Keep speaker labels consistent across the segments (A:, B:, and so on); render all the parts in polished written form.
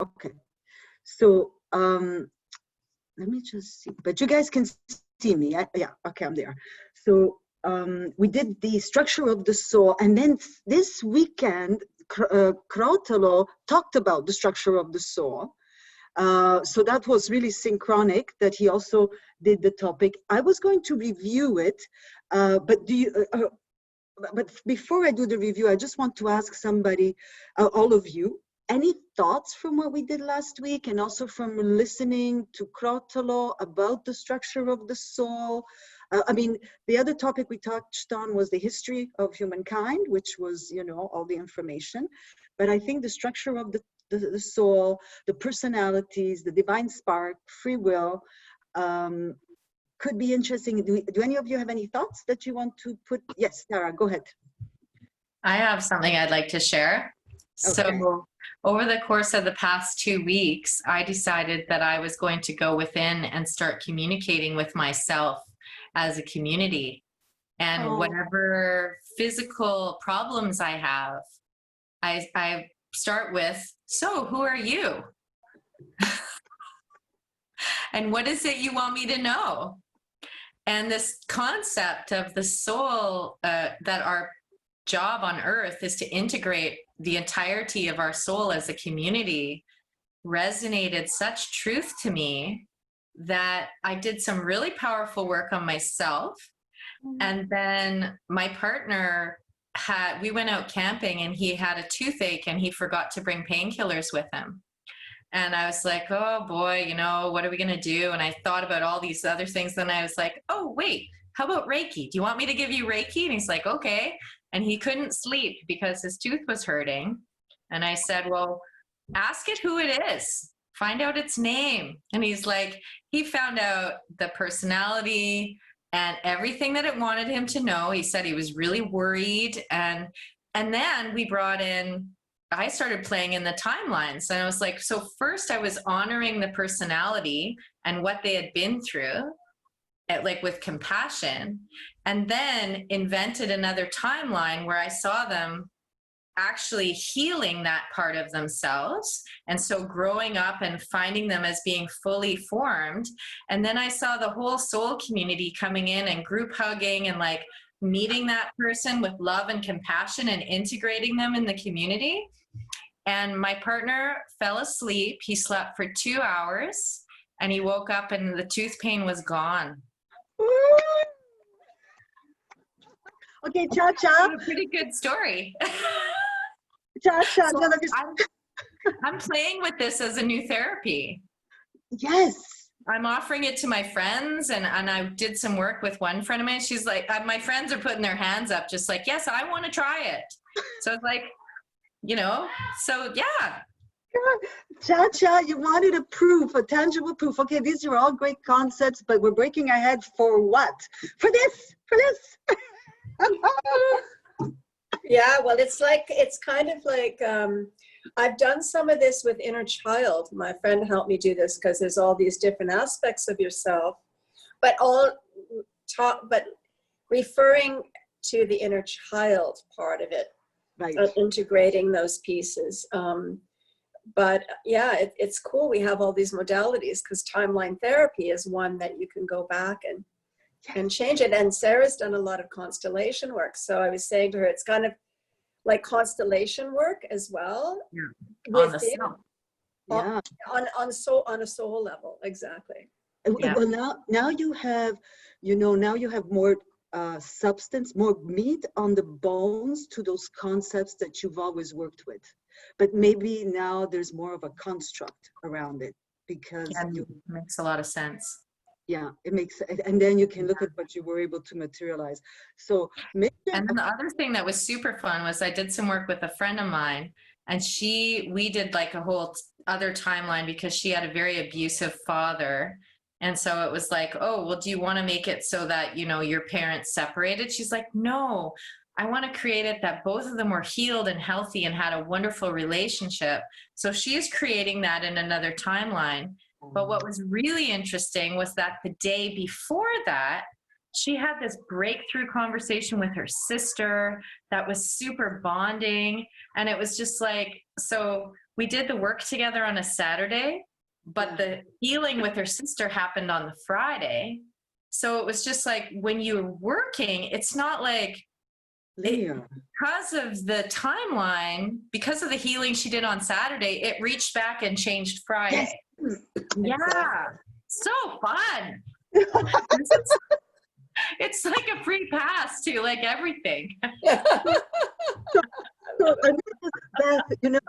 A: Okay. So let me just see. But you guys can see me. Yeah. Okay, I'm there. So we did the structure of the soul, and then this weekend, Krautalo talked about the structure of the soul. So that was really synchronic that he also did the topic. I was going to review it, but but before I do the review, I just want to ask somebody, all of you, any thoughts from what we did last week, and also from listening to Krautalo about the structure of the soul? I mean, the other topic we touched on was the history of humankind, which was, all the information. But I think the structure of the soul, the personalities, the divine spark, free will, could be interesting. Do any of you have any thoughts that you want to put? Yes, Sarah, go ahead.
B: I have something I'd like to share. Okay. So over the course of the past 2 weeks, I decided that I was going to go within and start communicating with myself as a community. And whatever physical problems I have, I start with, so who are you? And what is it you want me to know? And this concept of the soul, that our job on earth is to integrate the entirety of our soul as a community, resonated such truth to me that I did some really powerful work on myself. And then my partner we went out camping, and he had a toothache, and he forgot to bring painkillers with him. And I was like, oh boy, what are we going to do? And I thought about all these other things. Then I was like, oh, wait, how about Reiki? Do you want me to give you Reiki? And he's like, okay. And he couldn't sleep because his tooth was hurting. And I said, well, ask it who it is. Find out its name. And he's like, he found out the personality and everything that it wanted him to know. He said he was really worried. And then we brought in, I started playing in the timelines, and I was like, so first I was honoring the personality and what they had been through, like with compassion, and then invented another timeline where I saw them actually healing that part of themselves. And so growing up and finding them as being fully formed. And then I saw the whole soul community coming in and group hugging and like meeting that person with love and compassion and integrating them in the community. And my partner fell asleep. He slept for 2 hours, and he woke up and the tooth pain was gone.
A: Okay, Cha-Cha.
B: A pretty good story.
A: Cha-Cha.
B: So I'm playing with this as a new therapy.
A: Yes.
B: I'm offering it to my friends, and I did some work with one friend of mine. She's like, my friends are putting their hands up just like, yes, I want to try it. So it's like, so yeah.
A: Cha-Cha, you wanted a tangible proof. Okay, these are all great concepts, but we're breaking ahead for what? For this.
C: Yeah, well, it's kind of like, I've done some of this with inner child. My friend helped me do this because there's all these different aspects of yourself, but referring to the inner child part of it, right. Integrating those pieces. But yeah, it's cool. We have all these modalities because timeline therapy is one that you can go back and change it. And Sarah's done a lot of constellation work. So I was saying to her, it's kind of like constellation work as well.
B: Yeah. On the soul.
C: Yeah. On a soul level. Exactly.
A: Yeah. Well, now you have, now you have more substance, more meat on the bones to those concepts that you've always worked with. But maybe now there's more of a construct around it because
B: it makes a lot of sense.
A: Yeah, it makes, and then you can look at what you were able to materialize. So maybe.
B: And then the other thing that was super fun was I did some work with a friend of mine, and we did like a whole other timeline because she had a very abusive father. And so it was like, oh, well, do you want to make it so that, your parents separated? She's like, no, I want to create it that both of them were healed and healthy and had a wonderful relationship. So she is creating that in another timeline. But what was really interesting was that the day before that, she had this breakthrough conversation with her sister that was super bonding. And it was just like, so we did the work together on a Saturday, but the healing with her sister happened on the Friday. So it was just like when you're working, it's not like because of the timeline, because of the healing she did on Saturday, it reached back and changed Friday.
A: Yes.
B: Yeah. So fun. It's like a free pass to like everything.
A: So, Beth, you know,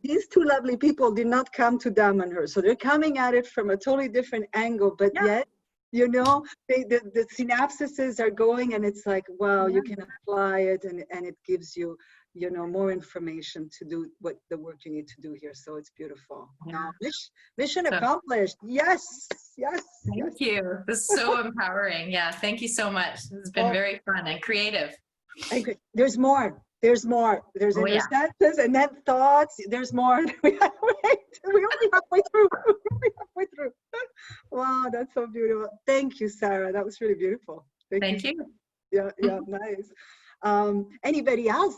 A: these two lovely people did not come to Damanhur, so they're coming at it from a totally different angle, but yet, you know, the synapses are going, and it's like, wow, you can apply it, and it gives you, you know, more information to do what the work you need to do here. So it's beautiful. Now, mission accomplished. Yes.
B: Thank you. This is so empowering. Yeah, thank you so much. It's been very fun and creative.
A: There's more. There's interceptions and then thoughts. There's more. We're only halfway through. Wow, that's so beautiful. Thank you, Sarah. That was really beautiful.
B: Thank you.
A: Yeah, nice. Anybody else?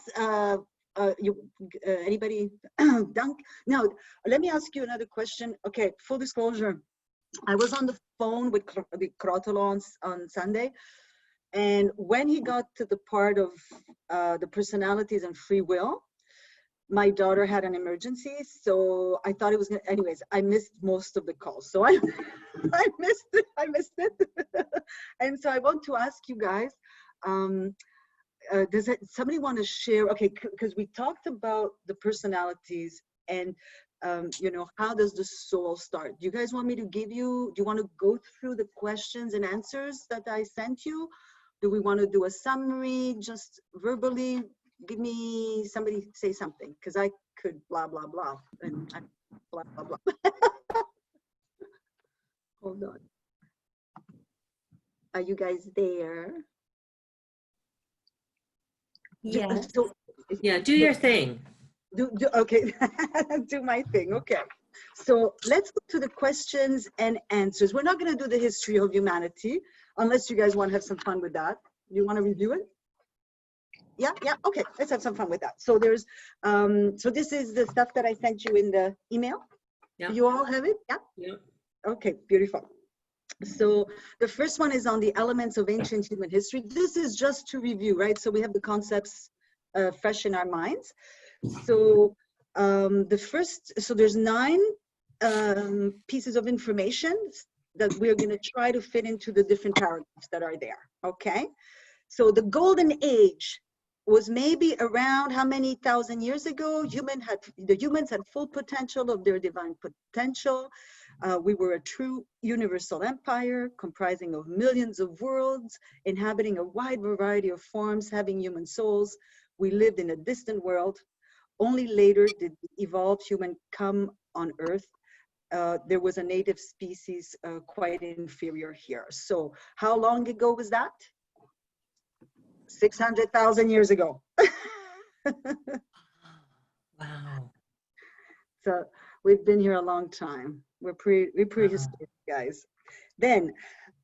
A: Anybody? Dunk? Now, let me ask you another question. Okay, full disclosure. I was on the phone with Krotolo on Sunday. And when he got to the part of the personalities and free will, my daughter had an emergency, so I thought it was gonna, anyways, I missed most of the call. So I missed it. And so I want to ask you guys, does somebody want to share, okay, because we talked about the personalities and you know, how does the soul start? Do you guys want me to do you want to go through the questions and answers that I sent you? Do we want to do a summary, just verbally? Give me, somebody say something, because I could blah, blah, blah, and blah, blah, blah. Hold on. Are you guys there?
B: Yeah.
D: Yeah, do your thing.
A: Okay, do my thing, okay. So let's go to the questions and answers. We're not going to do the history of humanity, unless you guys want to have some fun with that. You want to review it? Yeah, okay, let's have some fun with that. So there's, so this is the stuff that I sent you in the email. Yeah. You all have it? Yeah? Okay, beautiful. So the first one is on the elements of ancient human history. This is just to review, right? So we have the concepts fresh in our minds. So so there's 9 pieces of information that we're going to try to fit into the different paragraphs that are there, okay? So the golden age was maybe around how many thousand years ago? The humans had full potential of their divine potential. We were a true universal empire comprising of millions of worlds, inhabiting a wide variety of forms, having human souls. We lived in a distant world. Only later did the evolved human come on Earth. There was a native species quite inferior here. So how long ago was that? 600,000 years ago.
D: Wow.
A: So we've been here a long time. We're prehistoric guys. Then,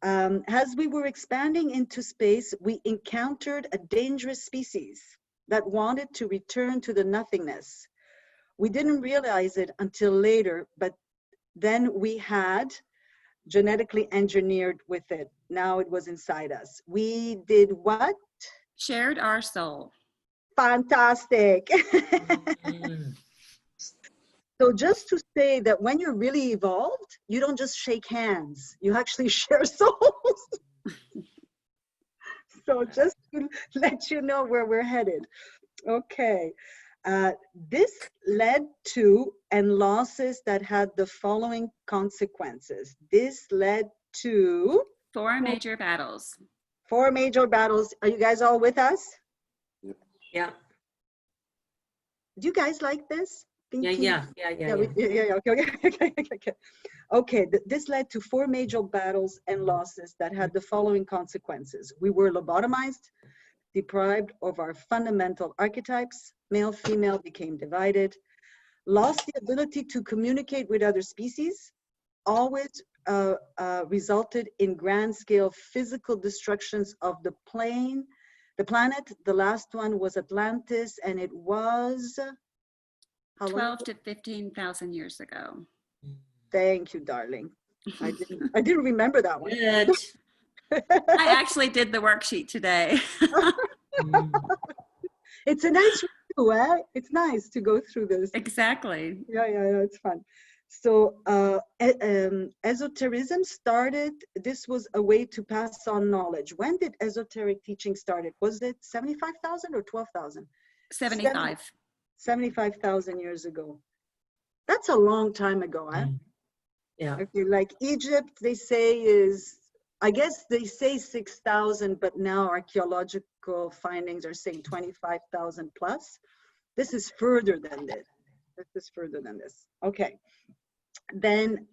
A: as we were expanding into space, we encountered a dangerous species that wanted to return to the nothingness. We didn't realize it until later, but then we had genetically engineered with it. Now it was inside us. We did what?
E: Shared our soul.
A: Fantastic. So just to say that when you're really evolved, you don't just shake hands, you actually share souls. So just to let you know where we're headed. Okay. This led to losses that had the following consequences. This led to
E: 4 major battles.
A: 4 major battles. Are you guys all with us?
D: Yeah.
A: Do you guys like this?
D: Yeah.
A: Okay. Okay, this led to 4 major battles and losses that had the following consequences. We were lobotomized, deprived of our fundamental archetypes, male, female became divided, lost the ability to communicate with other species, always resulted in grand scale physical destructions of the planet. The last one was Atlantis, and it was How long
E: 12
A: ago?
E: to 15,000 years ago.
A: Thank you, darling. I didn't remember that one.
D: Good.
E: I actually did the worksheet today.
A: It's a nice review, eh? It's nice to go through this.
E: Exactly.
A: Yeah, it's fun. So esotericism started, this was a way to pass on knowledge. When did esoteric teaching started? Was it 75,000 or 12,000?
E: 75.
A: 75,000 years ago. That's a long time ago, eh?
D: Yeah.
A: Okay, like Egypt, they say is, I guess they say 6,000, but now archaeological findings are saying 25,000 plus. This is further than this. This is further than this. Okay. Then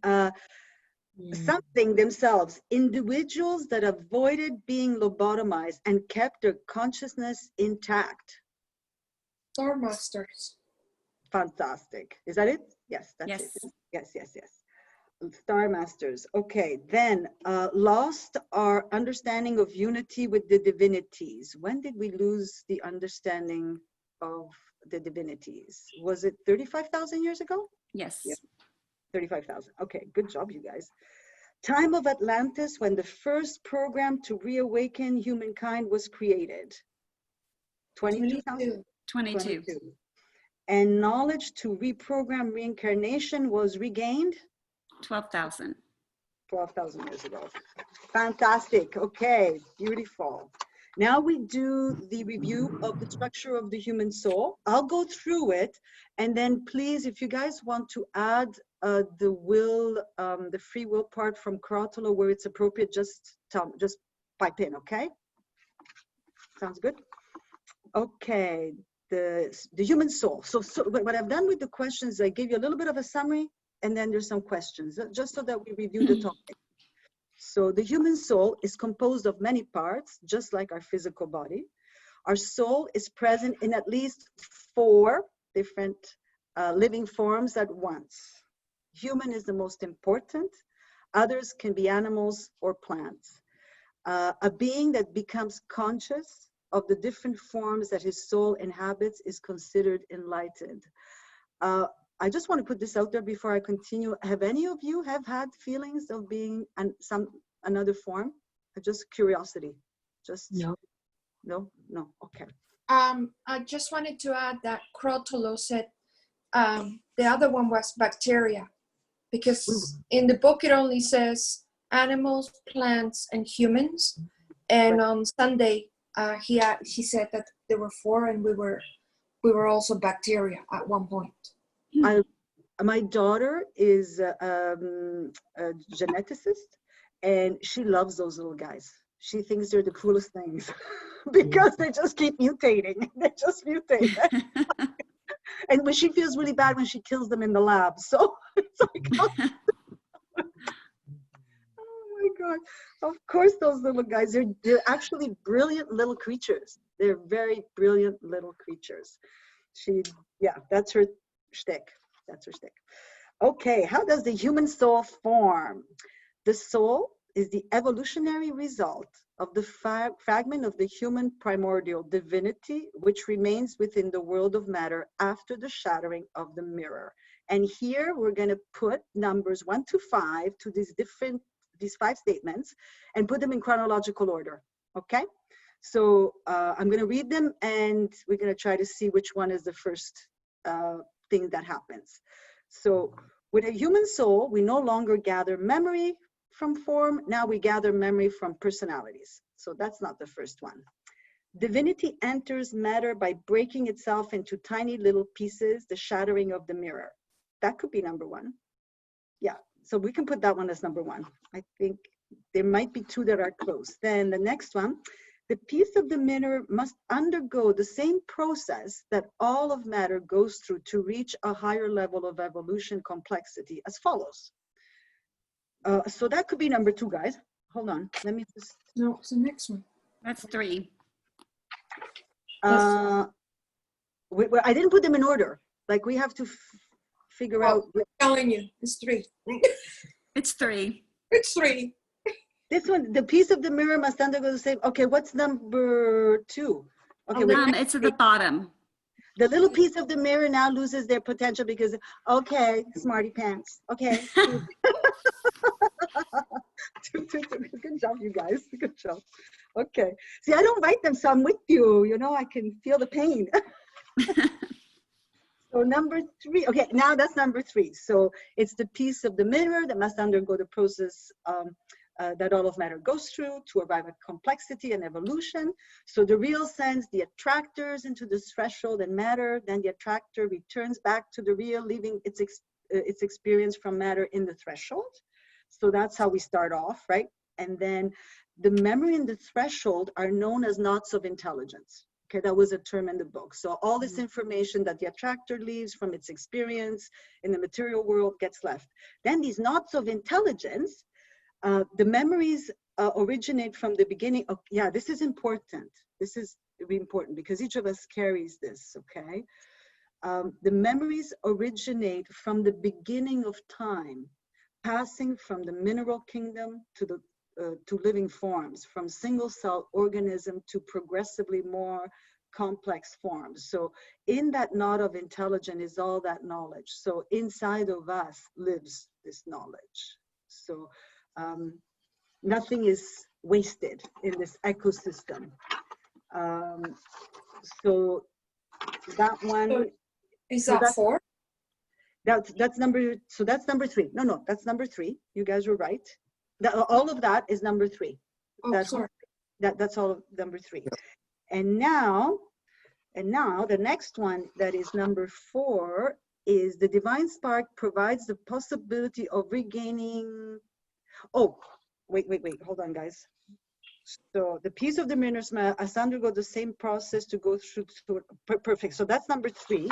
A: something themselves, individuals that avoided being lobotomized and kept their consciousness intact.
F: Star Masters.
A: Fantastic. Is that it? Yes, that's
E: Yes.
A: it. Yes. Star Masters. Okay, then lost our understanding of unity with the divinities. When did we lose the understanding of the divinities? Was it 35,000 years ago?
E: Yes.
A: Yeah. 35,000. Okay, good job, you guys. Time of Atlantis, when the first program to reawaken humankind was created. 22,000?
E: 22.
A: And knowledge to reprogram reincarnation was regained?
E: 12,000.
A: 12,000 years ago. Fantastic. Okay, beautiful. Now we do the review of the structure of the human soul. I'll go through it, and then please, if you guys want to add the will, the free will part from Carotolo where it's appropriate, just pipe in, okay? Sounds good? Okay, the human soul. So what I've done with the questions, I gave you a little bit of a summary, and then there's some questions, just so that we review the topic. So the human soul is composed of many parts, just like our physical body. Our soul is present in at least 4 different living forms at once. Human is the most important. Others can be animals or plants. A being that becomes conscious of the different forms that his soul inhabits is considered enlightened. I just want to put this out there before I continue. Have any of you have had feelings of being another form? Just curiosity. Just no. Okay.
F: I just wanted to add that Crotolo said the other one was bacteria, because in the book it only says animals, plants, and humans. And on Sunday, he said that there were 4, and we were also bacteria at one point.
A: My daughter is a geneticist, and she loves those little guys. She thinks they're the coolest things because they just keep mutating. They just mutate. And when she feels really bad when she kills them in the lab. So it's like, oh my God. Of course, those little guys, they're actually brilliant little creatures. They're very brilliant little creatures. That's her shtick. That's her shtick. Okay, how does the human soul form? The soul is the evolutionary result of the fragment of the human primordial divinity, which remains within the world of matter after the shattering of the mirror. And here we're going to put numbers 1 to 5 to these 5 statements and put them in chronological order. Okay? So I'm going to read them, and we're going to try to see which one is the first thing that happens. So with a human soul, we no longer gather memory from form. Now we gather memory from personalities. So that's not the first one. Divinity enters matter by breaking itself into tiny little pieces, the shattering of the mirror. That could be number 1. Yeah, so we can put that one as number 1. I think there might be 2 that are close. Then the next one, the piece of the mirror must undergo the same process that all of matter goes through to reach a higher level of evolution complexity as follows. So that could be number 2, guys. Hold on, let me just.
F: No, it's the next one.
E: That's 3.
A: I didn't put them in order. Like we have to figure out.
F: I'm telling you, it's 3.
E: It's 3.
F: It's 3.
A: This one, the piece of the mirror must undergo the same. Okay, what's number 2? Okay,
E: It's at the bottom.
A: The little piece of the mirror now loses their potential because, okay, smarty pants. Okay. Good job, you guys. Good job. Okay. See, I don't write them, so I'm with you. You know, I can feel the pain. So number 3, okay, now that's number 3. So it's the piece of the mirror that must undergo the process that all of matter goes through to arrive at complexity and evolution. So the real sends the attractors into this threshold and matter, then the attractor returns back to the real, leaving its experience from matter in the threshold. So that's how we start off, right? And then the memory and the threshold are known as knots of intelligence. Okay, that was a term in the book. So all this information that the attractor leaves from its experience in the material world gets left. Then these knots of intelligence, the memories originate from the beginning of, yeah, this is important. This is really important because each of us carries this, okay? The memories originate from the beginning of time, passing from the mineral kingdom to the to living forms, from single cell organism to progressively more complex forms. So in that knot of intelligence is all that knowledge. So inside of us lives this knowledge. So nothing is wasted in this ecosystem. So that one.
F: Is that 4?
A: That's number, so that's number 3. No, that's number 3. You guys were right. All of that is number 3.
F: Oh, sorry.
A: That's all of number 3. And now the next one that is number 4 is the divine spark provides the possibility of regaining. Oh, wait, hold on, guys. So the piece of the mirror must undergo the same process to go through. Perfect. So that's number 3.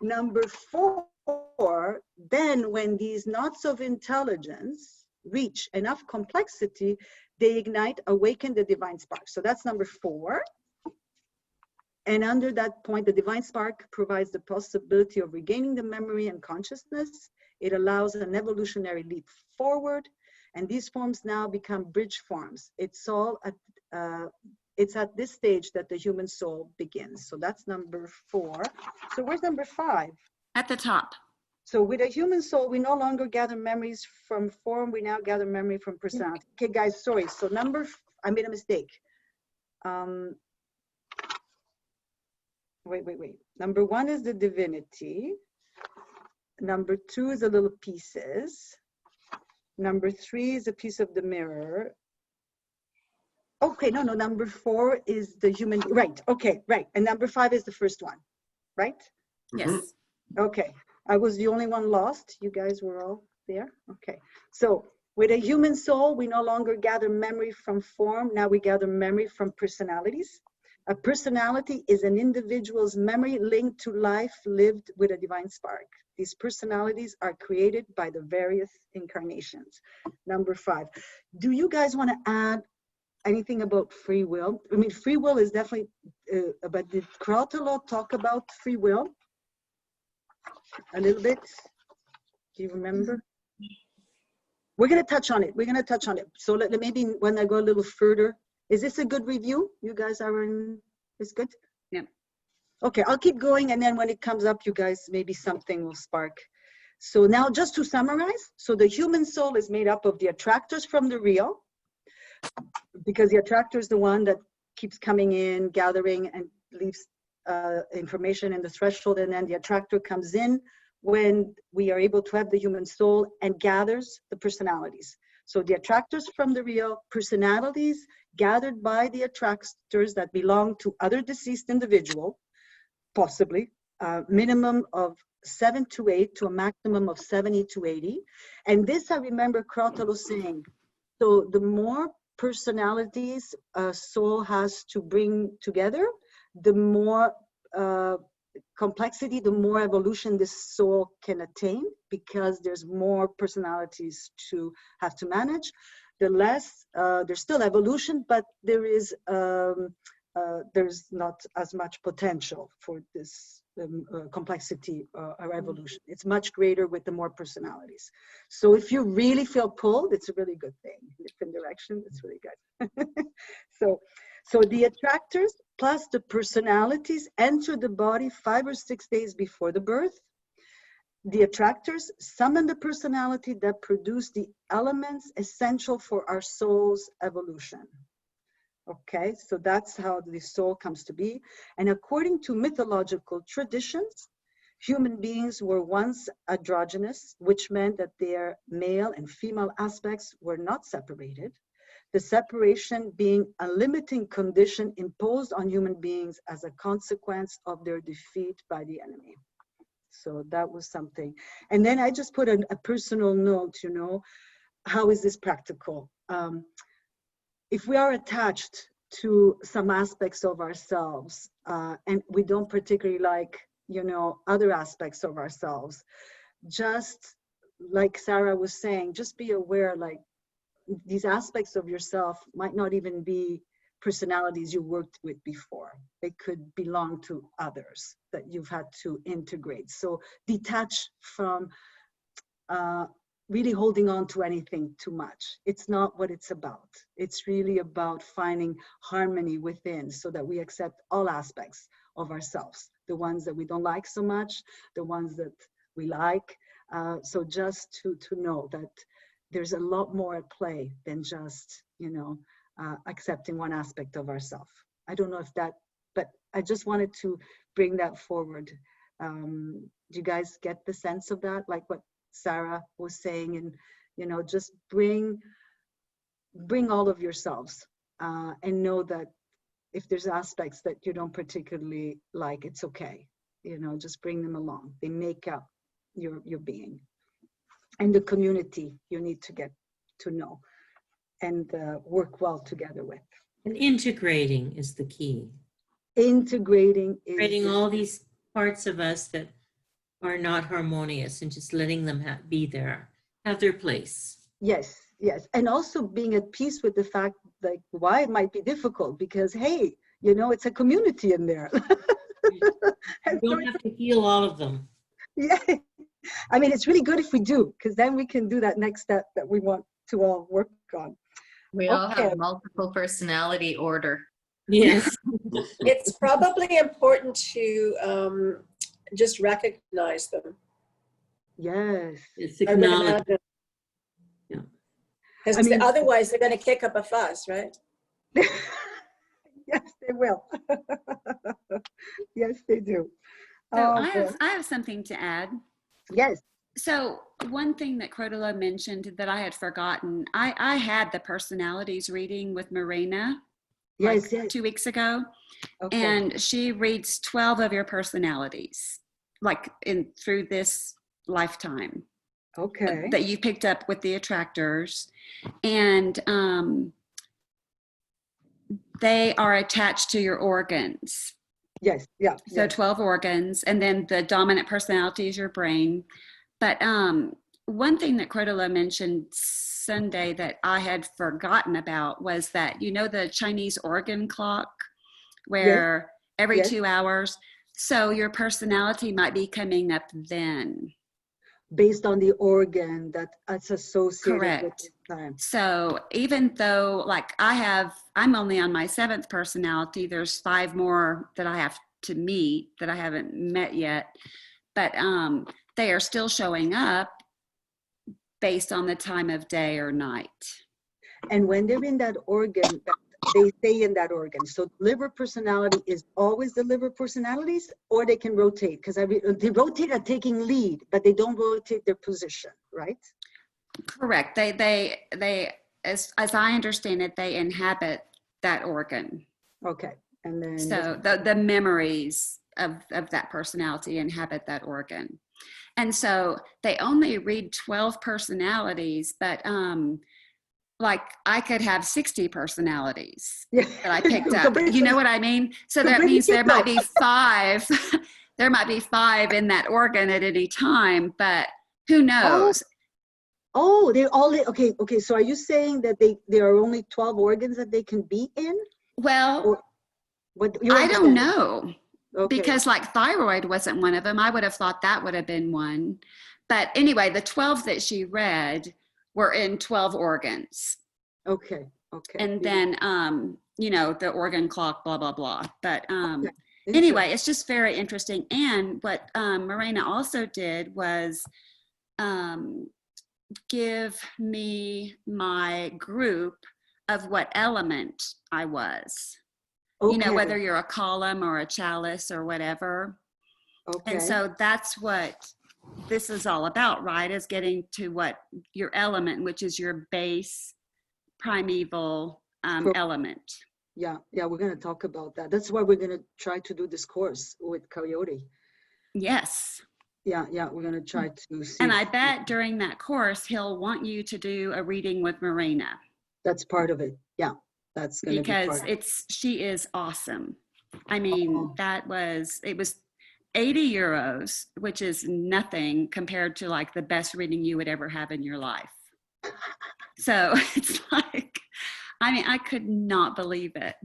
A: Number 4, then when these knots of intelligence reach enough complexity, they ignite, awaken the divine spark. So that's number 4. And under that point, the divine spark provides the possibility of regaining the memory and consciousness. It allows an evolutionary leap forward. And these forms now become bridge forms. It's at this stage that the human soul begins. So that's number 4. So where's number 5?
E: At the top.
A: So with a human soul, we no longer gather memories from form. We now gather memory from personality. Okay, guys, sorry. So I made a mistake. Wait. Number 1 is the divinity. Number 2 is the little pieces. Number 3 is a piece of the mirror. Okay, no, number 4 is the human, right, okay, right. And number 5 is the first one, right?
E: Yes.
A: Okay, I was the only one lost. You guys were all there? Okay, so with a human soul, we no longer gather memory from form. Now we gather memory from personalities. A personality is an individual's memory linked to life lived with a divine spark. These personalities are created by the various incarnations. Number 5, do you guys want to add anything about free will? I mean, free will is definitely, but did Krautalo talk about free will? A little bit? Do you remember? We're going to touch on it. So maybe when I go a little further, is this a good review? You guys are in, it's good?
E: Yeah.
A: Okay, I'll keep going. And then when it comes up, you guys, maybe something will spark. So now just to summarize, so the human soul is made up of the attractors from the real, because the attractor is the one that keeps coming in, gathering, and leaves information in the threshold, and then the attractor comes in when we are able to have the human soul and gathers the personalities. So the attractors from the real, personalities gathered by the attractors that belong to other deceased individual, possibly, minimum of 7 to 8 to a maximum of 70 to 80. And this I remember Krautalo saying, so the more personalities a soul has to bring together, the more complexity, the more evolution this soul can attain, because there's more personalities to have to manage. The less, there's still evolution, but there's not as much potential for this complexity or evolution. It's much greater with the more personalities. So if you really feel pulled, it's a really good thing. Different direction, it's really good. So the attractors plus the personalities enter the body 5 or 6 days before the birth. The attractors summon the personality that produce the elements essential for our soul's evolution. Okay, so that's how the soul comes to be. And according to mythological traditions, human beings were once androgynous, which meant that their male and female aspects were not separated. The separation being a limiting condition imposed on human beings as a consequence of their defeat by the enemy. So that was something. And then I just put a personal note, you know, how is this practical? If we are attached to some aspects of ourselves and we don't particularly like, you know, other aspects of ourselves, just like Sarah was saying, just be aware, like, these aspects of yourself might not even be personalities you worked with before. They could belong to others that you've had to integrate. So detach from really holding on to anything too much. It's not what it's about. It's really about finding harmony within so that we accept all aspects of ourselves, the ones that we don't like so much, the ones that we like. So just to know that there's a lot more at play than just, you know, accepting one aspect of ourselves. I don't know if that, but I just wanted to bring that forward. Do you guys get the sense of that? Like what Sarah was saying, and, you know, just bring all of yourselves and know that if there's aspects that you don't particularly like, it's okay. You know, just bring them along. They make up your being. And the community you need to get to know and work well together with.
D: And integrating is the key.
A: Integrating
D: All these parts of us that are not harmonious and just letting them be there, have their place.
A: Yes, yes. And also being at peace with the fact, like, why it might be difficult, because, hey, you know, it's a community in there.
D: You don't have to heal all of them.
A: Yeah. I mean, it's really good if we do, because then we can do that next step that we want to all work on.
B: We all have multiple personality order.
D: Yes.
C: It's probably important to just recognize them.
A: Yes.
D: It's
C: I would
D: acknowledged.
C: imagine.
D: Yeah.
C: Because
A: I mean-
C: otherwise they're going to kick up a fuss, right?
A: Yes, they will. Yes, they do.
E: So
A: Oh,
E: I
A: boy.
E: have something to add.
A: Yes.
E: So one thing that Crotolo mentioned that I had forgotten, I had the personalities reading with Marina
A: Yes,
E: like
A: yes.
E: 2 weeks ago,
A: Okay.
E: and she reads 12 of your personalities, like through this lifetime
A: Okay.
E: that you picked up with the attractors, and they are attached to your organs.
A: Yes, yeah.
E: So 12 organs, and then the dominant personality is your brain. But one thing that Crotolo mentioned Sunday that I had forgotten about was that, you know, the Chinese organ clock, where every
A: Yes.
E: 2 hours, so your personality might be coming up then.
A: Based on the organ that it's associated with
E: Correct.
A: the time.
E: So even though, like, I'm only on my 7th personality, there's 5 more that I have to meet that I haven't met yet, but they are still showing up based on the time of day or night.
A: And when they're in that organ, they stay in that organ. So liver personality is always the liver personalities, or they can rotate, because they rotate at taking lead, but they don't rotate their position, right?
E: Correct. They as I understand it, they inhabit that organ.
A: Okay. And then
E: So the memories of that personality inhabit that organ. And so they only read 12 personalities, but like I could have 60 personalities
A: yeah.
E: that I picked up. You know what I mean? So that means there might be 5, there might be 5 in that organ at any time, but who knows?
A: Oh, they all, okay. So are you saying that there are only 12 organs that they can be in?
E: Well,
A: What
E: I don't know.
A: Okay.
E: Because like thyroid wasn't one of them. I would have thought that would have been one. But anyway, the 12 that she read were in 12 organs.
A: Okay. Okay.
E: And then, the organ clock, blah, blah, blah. But
A: Okay.
E: anyway, it's just very interesting. And what Morena also did was give me my group of what element I was.
A: Okay.
E: Whether you're a column or a chalice or whatever.
A: Okay.
E: And so that's what this is all about, right? Is getting to what your element, which is your base primeval element.
A: Yeah, we're going to talk about that. That's why we're going to try to do this course with Coyote.
E: Yes.
A: Yeah, we're going to try to see.
E: And I bet during that course, he'll want you to do a reading with Morena.
A: That's part of it. Yeah, that's going to be part.
E: Because she is awesome. I mean, it was 80 euros, which is nothing compared to like the best reading you would ever have in your life. So it's like, I could not believe it.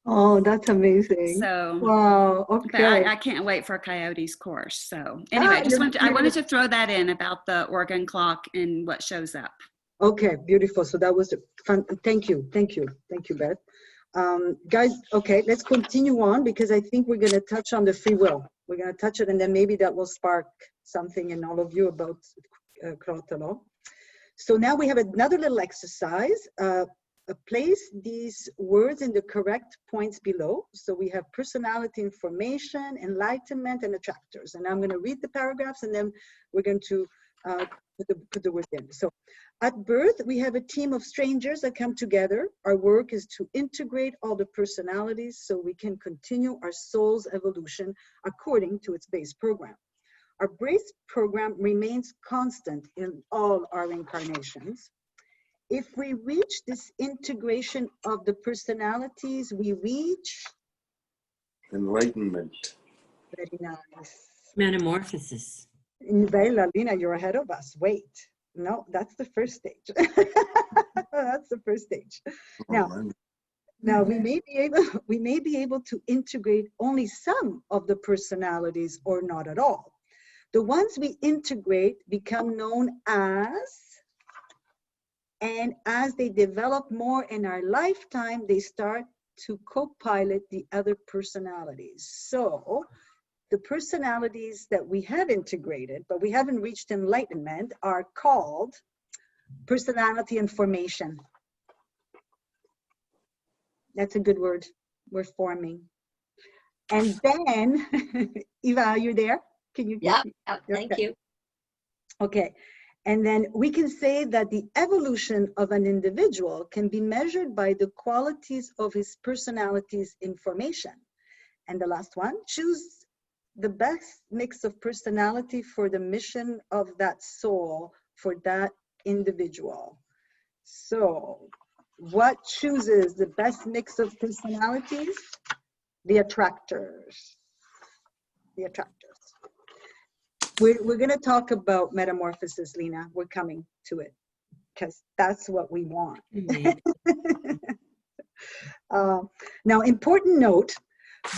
A: Oh, that's amazing.
E: So,
A: wow.
E: but
A: Okay.
E: I can't wait for Coyote's course. So anyway, I wanted to throw that in about the organ clock and what shows up.
A: Okay, beautiful. So that was fun. Thank you, Beth. Guys, okay, let's continue on because I think we're going to touch on the free will. We're going to touch it, and then maybe that will spark something in all of you about Krootalo. So now we have another little exercise. Place these words in the correct points below. So we have personality, information, enlightenment, and attractors. And I'm going to read the paragraphs, and then we're going to put the word in. So at birth, we have a team of strangers that come together. Our work is to integrate all the personalities so we can continue our soul's evolution according to its base program. Our base program remains constant in all our incarnations. If we reach this integration of the personalities, we reach
G: enlightenment.
A: Very nice.
D: Metamorphosis.
A: Bella, Lina, you're ahead of us. Wait. No, that's the first stage. That's the first stage. Now we may be able to integrate only some of the personalities or not at all. The ones we integrate become known as, and as they develop more in our lifetime, they start to co-pilot the other personalities. So the personalities that we have integrated, but we haven't reached enlightenment, are called personality and formation. That's a good word. We're forming. And then, Eva, are you there? Can you?
H: Yeah, thank you.
A: Okay. And then we can say that the evolution of an individual can be measured by the qualities of his personality's information. And the last one, choose the best mix of personality for the mission of that soul for that individual. So what chooses the best mix of personalities? The attractors. The attractors. We're going to talk about metamorphosis, Lena. We're coming to it because that's what we want. Now, important note,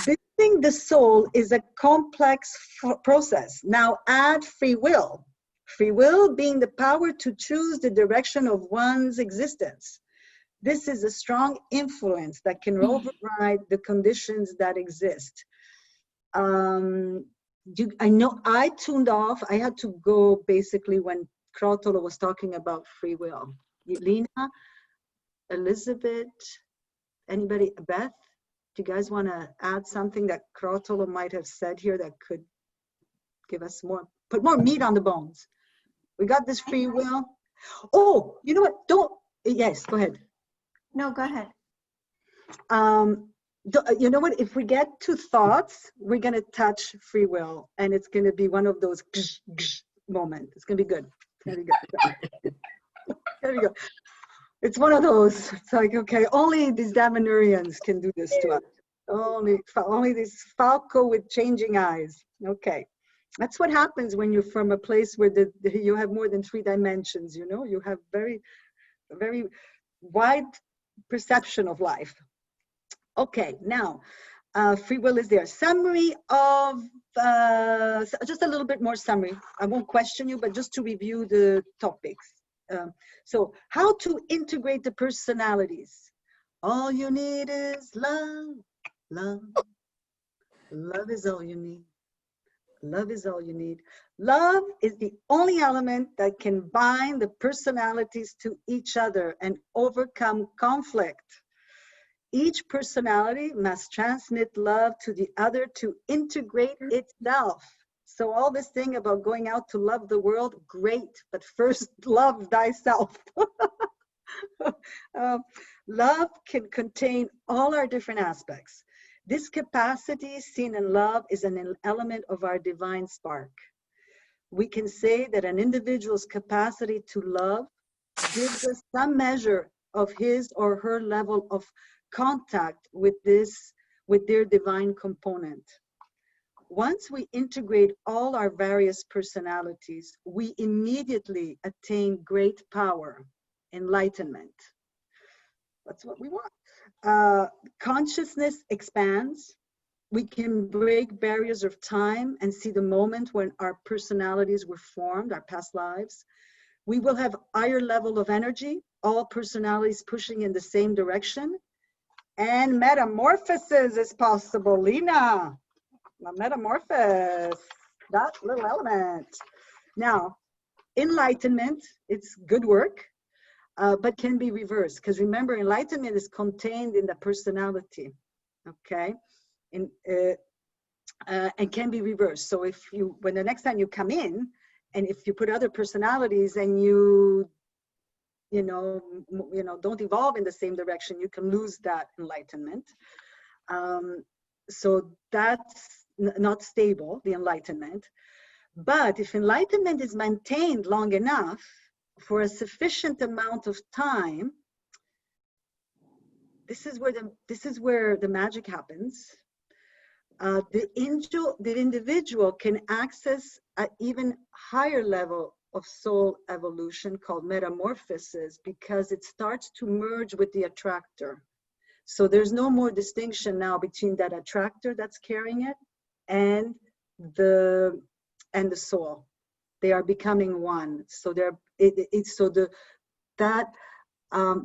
A: building the soul is a complex process. Now add free will. Free will being the power to choose the direction of one's existence. This is a strong influence that can override the conditions that exist. I know I tuned off. I had to go basically when Krootalo was talking about free will. Lena, Elizabeth, anybody, Beth, do you guys want to add something that Krootalo might have said here that could give us put more meat on the bones? We got this free will. Oh, you know what? Yes, go ahead.
H: No, go ahead.
A: You know what, if we get to thoughts, we're going to touch free will, and it's going to be one of those moments. It's going to be good. It's going to be good. There we go. It's one of those. It's like, okay, only these Damanurians can do this to us. Only this Falco with changing eyes. Okay. That's what happens when you're from a place where you have more than 3 dimensions, you know? You have very, very wide perception of life. Okay, now, free will is there. Summary of, just a little bit more summary. I won't question you, but just to review the topics. So how to integrate the personalities? All you need is love, love. Love is all you need. Love is all you need. Love is the only element that can bind the personalities to each other and overcome conflict. Each personality must transmit love to the other to integrate itself. So all this thing about going out to love the world, great, but first love thyself. Love can contain all our different aspects. This capacity seen in love is an element of our divine spark. We can say that an individual's capacity to love gives us some measure of his or her level of contact with their divine component. Once we integrate all our various personalities, we immediately attain great power, enlightenment. That's what we want. Consciousness expands. We can break barriers of time and see the moment when our personalities were formed, our past lives. We will have higher level of energy, all personalities pushing in the same direction. And metamorphosis is possible, Lena. A metamorphosis, that little element. Now, enlightenment, it's good work, but can be reversed. Because remember, enlightenment is contained in the personality, okay? And can be reversed. So if you, when the next time you come in, and if you put other personalities and you don't evolve in the same direction, you can lose that enlightenment. So that's not stable, the enlightenment. But if enlightenment is maintained long enough for a sufficient amount of time, this is where the magic happens. The individual can access an even higher level of soul evolution called metamorphosis, because it starts to merge with the attractor. So there's no more distinction now between that attractor that's carrying it and the soul. They are becoming one. So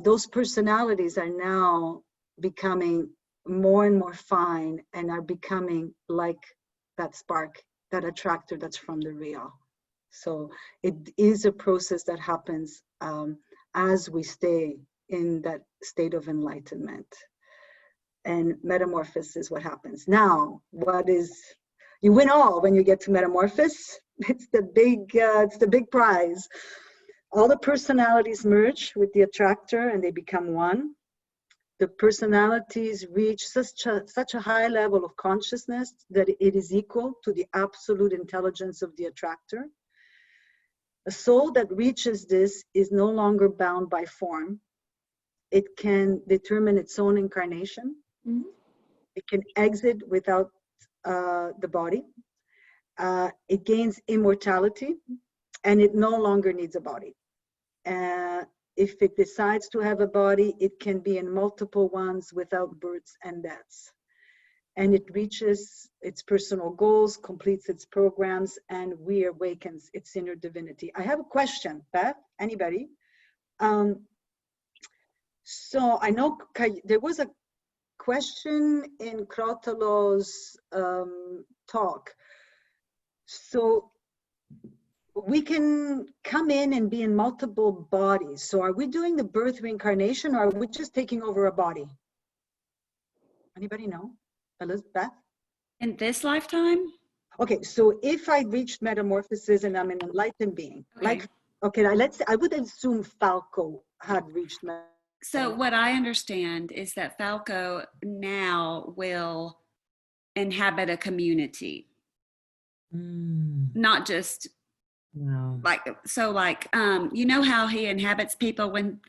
A: those personalities are now becoming more and more fine and are becoming like that spark, that attractor that's from the real. So it is a process that happens as we stay in that state of enlightenment. And metamorphosis is what happens. Now, you win all when you get to metamorphosis. It's the big prize. All the personalities merge with the attractor and they become one. The personalities reach such a high level of consciousness that it is equal to the absolute intelligence of the attractor. A soul that reaches this is no longer bound by form. It can determine its own incarnation. Mm-hmm. It can exit without the body. It gains immortality, and it no longer needs a body. If it decides to have a body, it can be in multiple ones without births and deaths. And it reaches its personal goals, completes its programs, and reawakens its inner divinity. I have a question, Beth, anybody? So I know there was a question in Krotalo's talk. So we can come in and be in multiple bodies. So are we doing the birth reincarnation, or are we just taking over a body? Anybody know? Elizabeth?
E: In this lifetime?
A: Okay, so if I reached metamorphosis and I'm an enlightened being, I would assume Falco had reached metamorphosis.
E: So what I understand is that Falco now will inhabit a community. Not just you know how he inhabits people when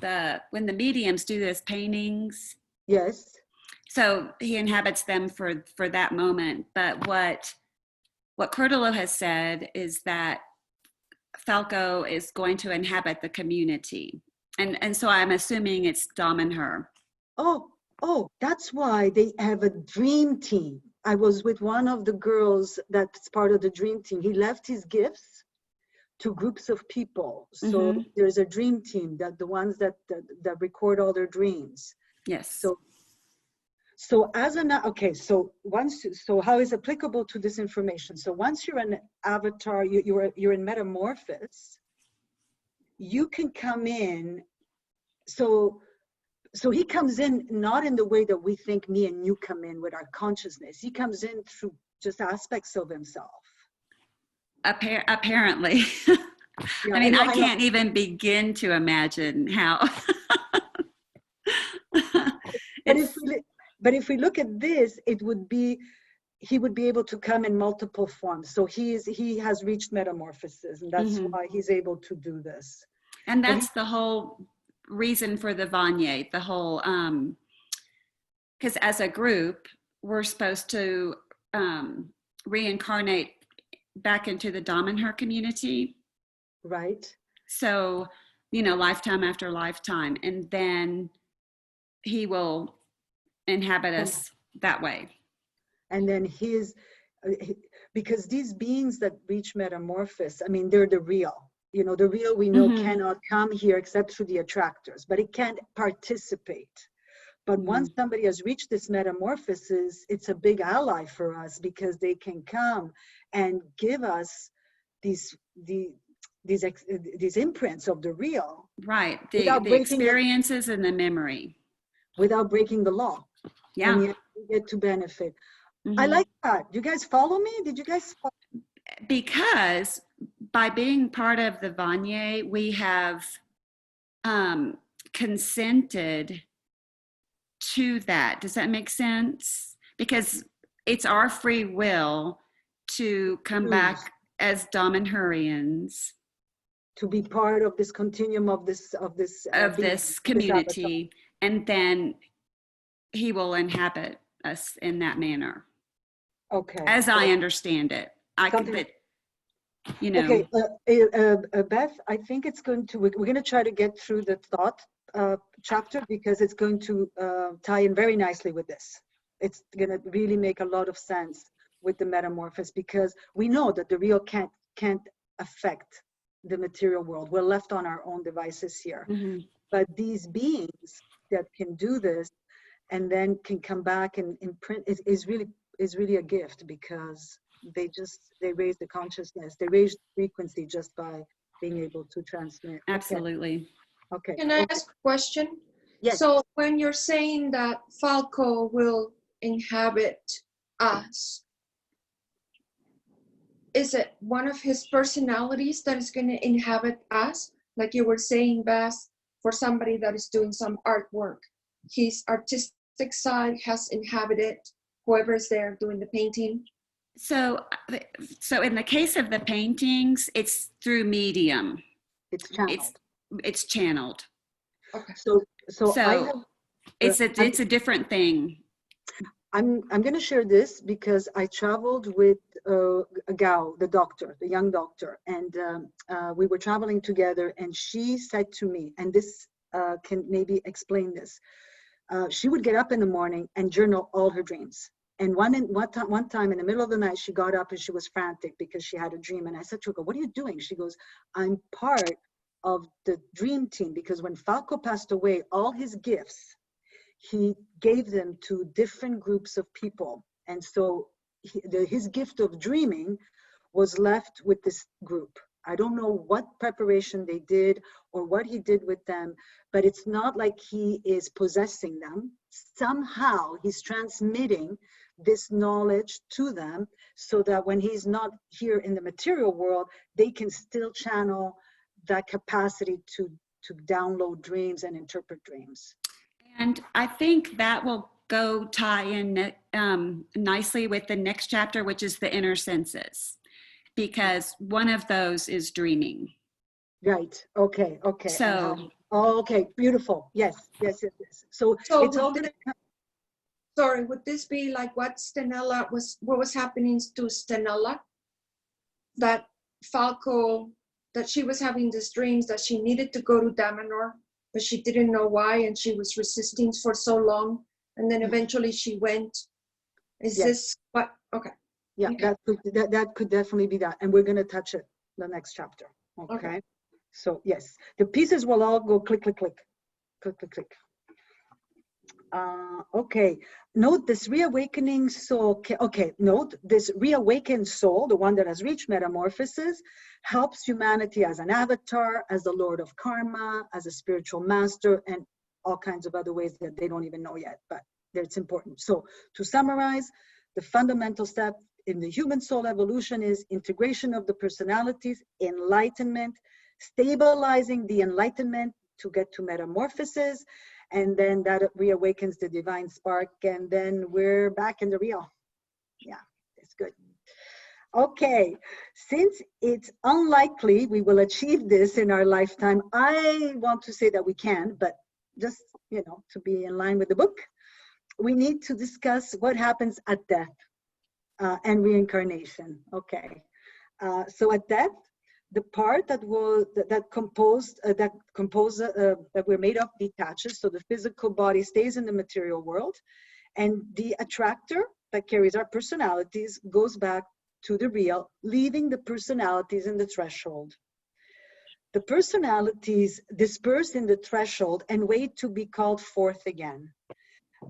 E: the mediums do those paintings?
A: Yes.
E: So he inhabits them for that moment. But what Krotalo has said is that Falco is going to inhabit the community. And so I'm assuming it's Dom and her.
A: Oh, that's why they have a dream team. I was with one of the girls that's part of the dream team. He left his gifts to groups of people. So there's a dream team, that the ones that record all their dreams.
E: Yes.
A: So as an, okay, so how is applicable to this information? So once you're an avatar, you're in Metamorphosis, you can come in. So he comes in not in the way that we think me and you come in with our consciousness. He comes in through just aspects of himself.
E: Apparently.
A: Yeah,
E: I mean,
A: know,
E: I can't even begin to imagine how.
A: But if we look at this, it would be, he would be able to come in multiple forms. So he has reached Metamorphosis, and that's why he's able to do this.
E: And that's the whole reason for the Vanye, the whole, because as a group, we're supposed to reincarnate back into the Damanhur community.
A: Right.
E: So, lifetime after lifetime. And then he will inhabit us that way.
A: And then because these beings that reach Metamorphosis, I mean, they're the real. The real we know cannot come here except through the attractors, but it can't participate. But once somebody has reached this Metamorphosis, it's a big ally for us, because they can come and give us these imprints of the real.
E: Right. The experiences and the memory.
A: Without breaking the law.
E: Yeah.
A: And yet we get to benefit. I like that. You guys follow me? Did you guys follow?
E: Because by being part of the Vanye, we have consented to that. Does that make sense? Because it's our free will to come back as Damanhurians.
A: To be part of this continuum of this
E: community, and then he will inhabit us in that manner.
A: Okay.
E: As I understand it,
A: Okay, Beth, I think we're going to try to get through the thought chapter, because it's going to tie in very nicely with this. It's going to really make a lot of sense with the Metamorphosis, because we know that the real can't affect the material world. We're left on our own devices here. But these beings that can do this and then can come back and imprint is really a gift, because they raise the consciousness, they raise the frequency just by being able to transmit.
E: Absolutely.
A: Okay.
F: Can I ask a question?
A: Yes.
F: So when you're saying that Falco will inhabit us, is it one of his personalities that is going to inhabit us? Like you were saying, Beth, for somebody that is doing some artwork, his artistic side has inhabited whoever is there doing the painting.
E: So in the case of the paintings, it's through medium.
A: It's channeled.
E: It's channeled.
F: Okay.
A: So
E: it's a different thing.
A: I'm going to share this because I traveled with Gao, the young doctor, and we were traveling together, and she said to me, and this can maybe explain this, she would get up in the morning and journal all her dreams. And one time in the middle of the night, she got up and she was frantic because she had a dream. And I said to her, "What are you doing?" She goes, "I'm part of the dream team, because when Falco passed away, all his gifts, he gave them to different groups of people. And so his gift of dreaming was left with this group. I don't know what preparation they did or what he did with them, but it's not like he is possessing them. Somehow he's transmitting this knowledge to them so that when he's not here in the material world, they can still channel that capacity to download dreams and interpret dreams."
E: And I think that will tie in nicely with the next chapter, which is the inner senses, because one of those is dreaming.
A: Right. Okay.
E: So.
A: Okay. Beautiful. Yes. So it's all going to come.
F: Sorry, would this be like what was happening to Stenella? That Falco, that she was having these dreams that she needed to go to Damanhur, but she didn't know why, and she was resisting for so long, and then eventually she went. Is this what? Okay.
A: Yeah, okay. That could definitely be that, and we're going to touch it the next chapter. Okay. So yes, the pieces will all go click, click, click, click, click, click. Okay, note this reawakening soul. Okay, note this reawakened soul, the one that has reached metamorphosis, helps humanity as an avatar, as the Lord of Karma, as a spiritual master, and all kinds of other ways that they don't even know yet, but it's important. So to summarize, the fundamental step in the human soul evolution is integration of the personalities, enlightenment, stabilizing the enlightenment to get to metamorphosis, and then that reawakens the divine spark, and then we're back in the real. Yeah, that's good. Okay, since it's unlikely we will achieve this in our lifetime, I want to say that we can, but just, you know, to be in line with the book, we need to discuss what happens at death and reincarnation. Okay, so at death, the part that we're made of detaches, so the physical body stays in the material world, and the attractor that carries our personalities goes back to the real, leaving the personalities in the threshold. The personalities disperse in the threshold and wait to be called forth again.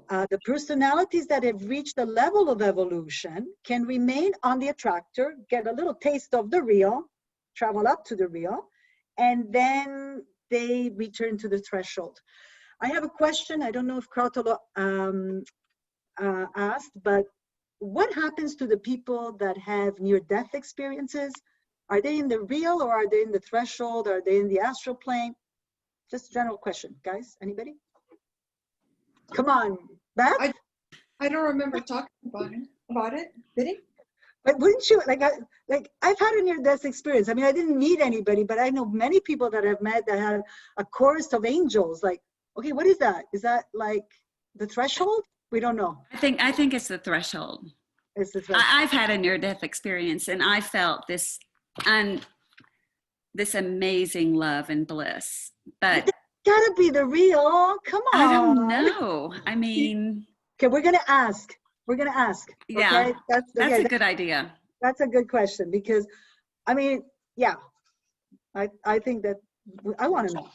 A: The personalities that have reached a level of evolution can remain on the attractor, get a little taste of the real, travel up to the real, and then they return to the threshold. I have a question. I don't know if Krautolo asked, but what happens to the people that have near-death experiences? Are they in the real, or are they in the threshold? Are they in the astral plane? Just a general question, guys. Anybody? Come on, Beth?
F: I don't remember talking about it. Did he?
A: But wouldn't you, I've had a near-death experience. I mean, I didn't meet anybody, but I know many people that I've met that had a chorus of angels. Like, okay, what is that? Is that like the threshold? We don't know.
E: I think it's the threshold.
A: It's the threshold.
E: I've had a near-death experience, and I felt this amazing love and bliss. But
A: It's gotta be the real. Come on.
E: I don't know. I mean,
A: okay, we're gonna ask. We're gonna ask.
E: Yeah,
A: okay?
E: that's a good idea.
A: That's a good question, because, I mean, yeah, I think that I want to know.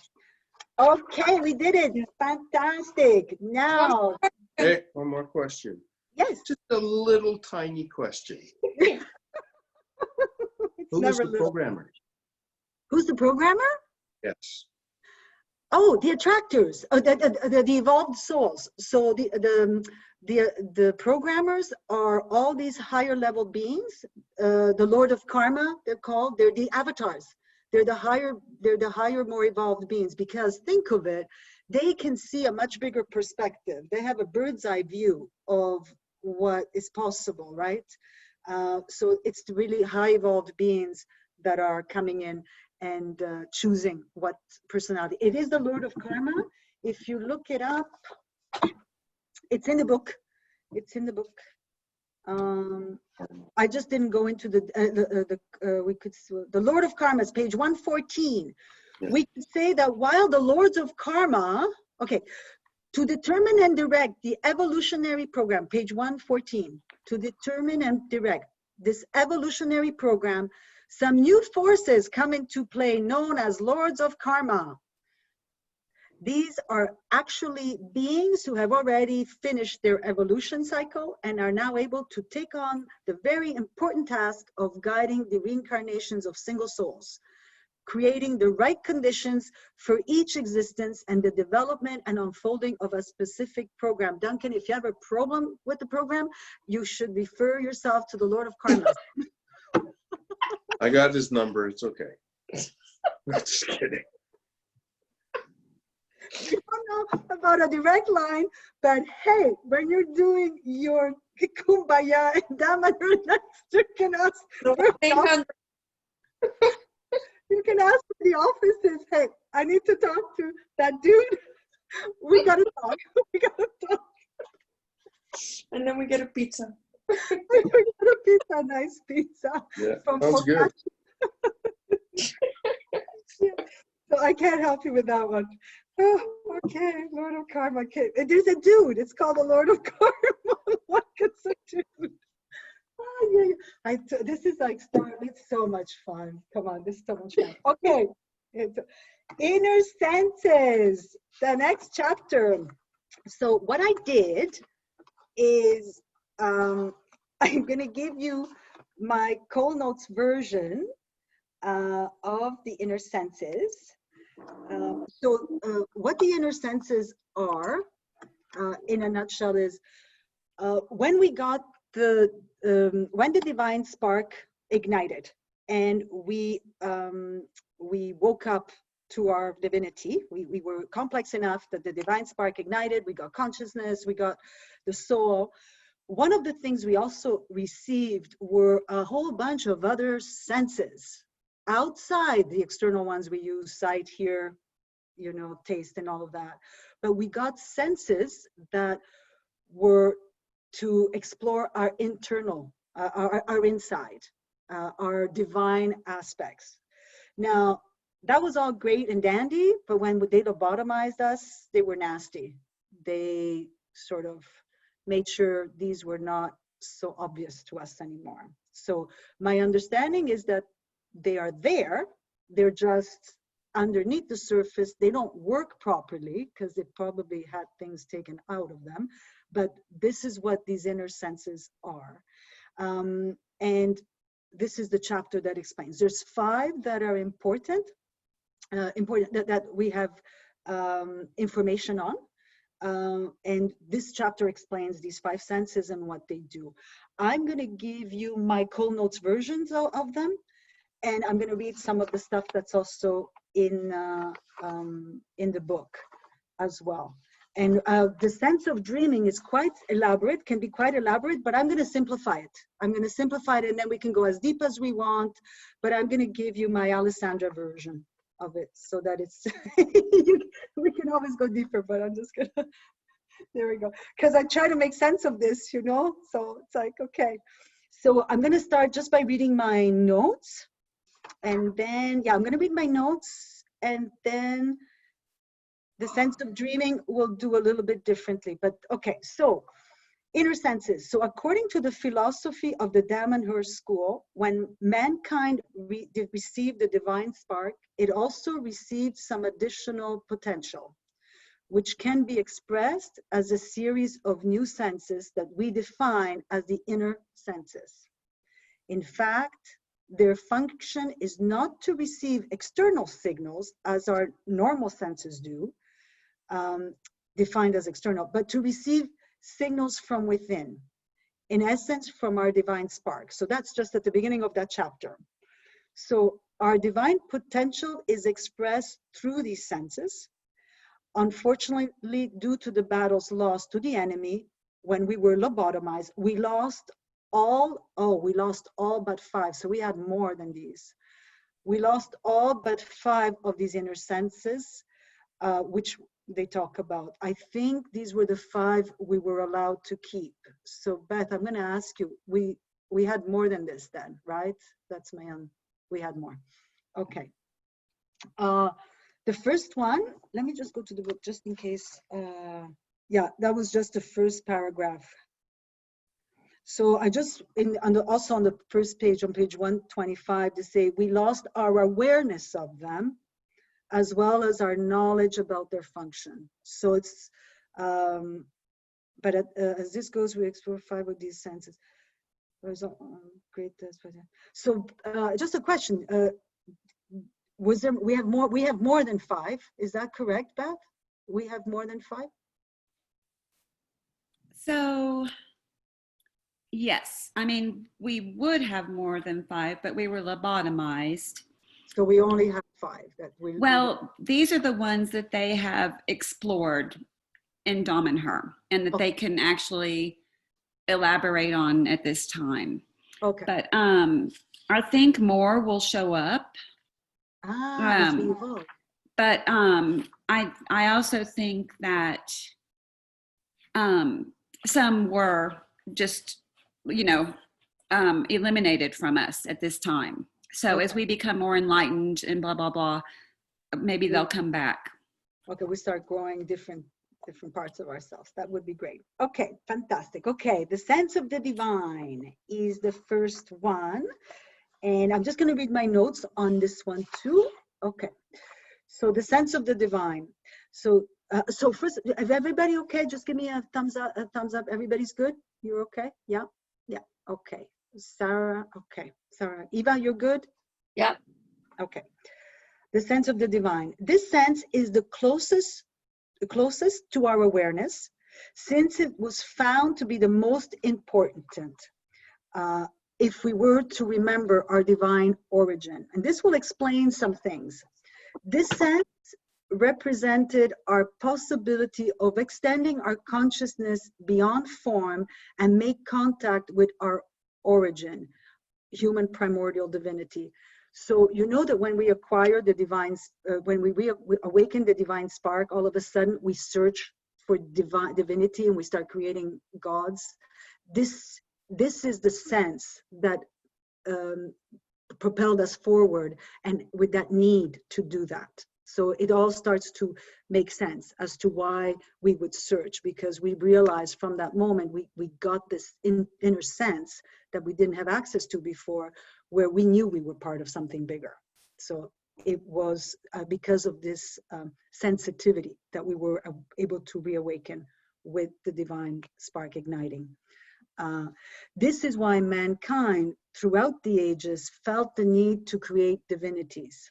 A: Okay, we did it. Fantastic. Now,
G: Hey, one more question.
A: yes.
G: Just a little tiny question.
A: It's
G: Who is
A: never
G: the
A: little.
G: programmer?
A: Who's the programmer?
G: Yes.
A: Oh, the attractors, the evolved souls. So the programmers are all these higher level beings. The Lord of Karma, they're called. They're the avatars. They're the higher, more evolved beings, because think of it, they can see a much bigger perspective. They have a bird's eye view of what is possible, right? So it's the really high evolved beings that are coming in and choosing what personality. It is the Lord of Karma. If you look it up, it's in the book. It's in the book. I just didn't go into the Lord of Karma is page 114.
G: Yeah.
A: We could say that while the Lords of Karma, okay, to determine and direct the evolutionary program, page 114, to determine and direct this evolutionary program, some new forces come into play known as Lords of Karma. These are actually beings who have already finished their evolution cycle and are now able to take on the very important task of guiding the reincarnations of single souls, creating the right conditions for each existence and the development and unfolding of a specific program. Duncan, if you have a problem with the program, you should refer yourself to the Lord of Karma.
G: I got his number. It's okay. Just kidding.
A: I don't know about a direct line, but hey, when you're doing your kumbaya and Damodar nights, you can ask for you can ask for the offices. Hey, I need to talk to that dude. We gotta talk. We gotta talk.
F: And then we get a pizza.
A: We get a pizza, nice pizza.
G: Yeah,
A: From
G: sounds good.
A: Yeah. So I can't help you with that one. Oh, okay, Lord of Karma. Okay. There's a dude. It's called the Lord of Karma. What is a dude? This is like, it's so much fun. Come on, this is so much fun. Okay, it's inner senses, the next chapter. So what I did is I'm going to give you my Cole Notes version of the inner senses. What the inner senses are, in a nutshell, is when we got when the divine spark ignited and we woke up to our divinity. We were complex enough that the divine spark ignited, we got consciousness, we got the soul. One of the things we also received were a whole bunch of other senses outside the external ones we use, sight, hear, you know, taste and all of that. But we got senses that were to explore our internal, our inside, our divine aspects. Now, that was all great and dandy, but when they lobotomized us, they were nasty. They sort of made sure these were not so obvious to us anymore. So my understanding is that they are there, they're just underneath the surface. They don't work properly because they probably had things taken out of them, but this is what these inner senses are. And this is the chapter that explains. There's 5 that are important that we have information on. And this chapter explains these 5 senses and what they do. I'm going to give you my Cole Notes versions of them, and I'm going to read some of the stuff that's also in the book as well. And the sense of dreaming is quite elaborate, can be quite elaborate, but I'm going to simplify it. I'm going to simplify it, and then we can go as deep as we want, but I'm going to give you my Alessandra version of it so that it's, we can always go deeper, but I'm just going to, there we go. Because I try to make sense of this, you know, so it's like, okay. So I'm going to start just by reading my notes, and then, yeah, I'm going to read my notes, and then the sense of dreaming we'll do a little bit differently, but okay. So inner senses. So according to the philosophy of the Damanhur school, when mankind received the divine spark, it also received some additional potential, which can be expressed as a series of new senses that we define as the inner senses. In fact, their function is not to receive external signals as our normal senses do, defined as external, but to receive signals from within, in essence, from our divine spark. So that's just at the beginning of that chapter. So our divine potential is expressed through these senses. Unfortunately, due to the battles lost to the enemy, when we were lobotomized, we lost all but 5. So we had more than these. We lost all but 5 of these inner senses, which they talk about. I think these were the 5 we were allowed to keep. So Beth, I'm going to ask you, we had more than this then, right? That's my own, we had more. Okay. The first one, let me just go to the book just in case. Yeah, that was just the first paragraph. So I just, also on the first page, on page 125, to say we lost our awareness of them, as well as our knowledge about their function. So it's, but as this goes, we explore 5 of these senses. There's a great test for that. So just a question, was there, we have more than 5, is that correct, Beth? We have more than 5?
E: So, yes, I mean, we would have more than 5, but we were lobotomized.
A: So we only have 5 that we.
E: Well, these are the ones that they have explored in Damanhur and that they can actually elaborate on at this time.
A: Okay.
E: But I think more will show up.
A: As we evolve.
E: But I also think that some were just, you know, eliminated from us at this time. So as we become more enlightened and blah, blah, blah, maybe they'll come back.
A: Okay, we start growing different different parts of ourselves. That would be great. Okay, fantastic. Okay, the sense of the divine is the first one. And I'm just going to read my notes on this one too. Okay, so the sense of the divine. So first, is everybody okay? Just give me a thumbs up. Everybody's good? You're okay? Yeah? Yeah. Okay. Sarah, okay. Sarah, Eva, you're good?
H: Yeah.
A: Okay. The sense of the divine. This sense is the closest to our awareness, since it was found to be the most important if we were to remember our divine origin. And this will explain some things. This sense represented our possibility of extending our consciousness beyond form and make contact with our origin, human primordial divinity. So you know that when we acquire the divine, when we awaken the divine spark, all of a sudden we search for divinity and we start creating gods. This is the sense that propelled us forward, and with that need to do that. So it all starts to make sense as to why we would search, because we realized from that moment we got this inner sense that we didn't have access to before, where we knew we were part of something bigger. So it was because of this sensitivity that we were able to reawaken with the divine spark igniting. This is why mankind throughout the ages felt the need to create divinities.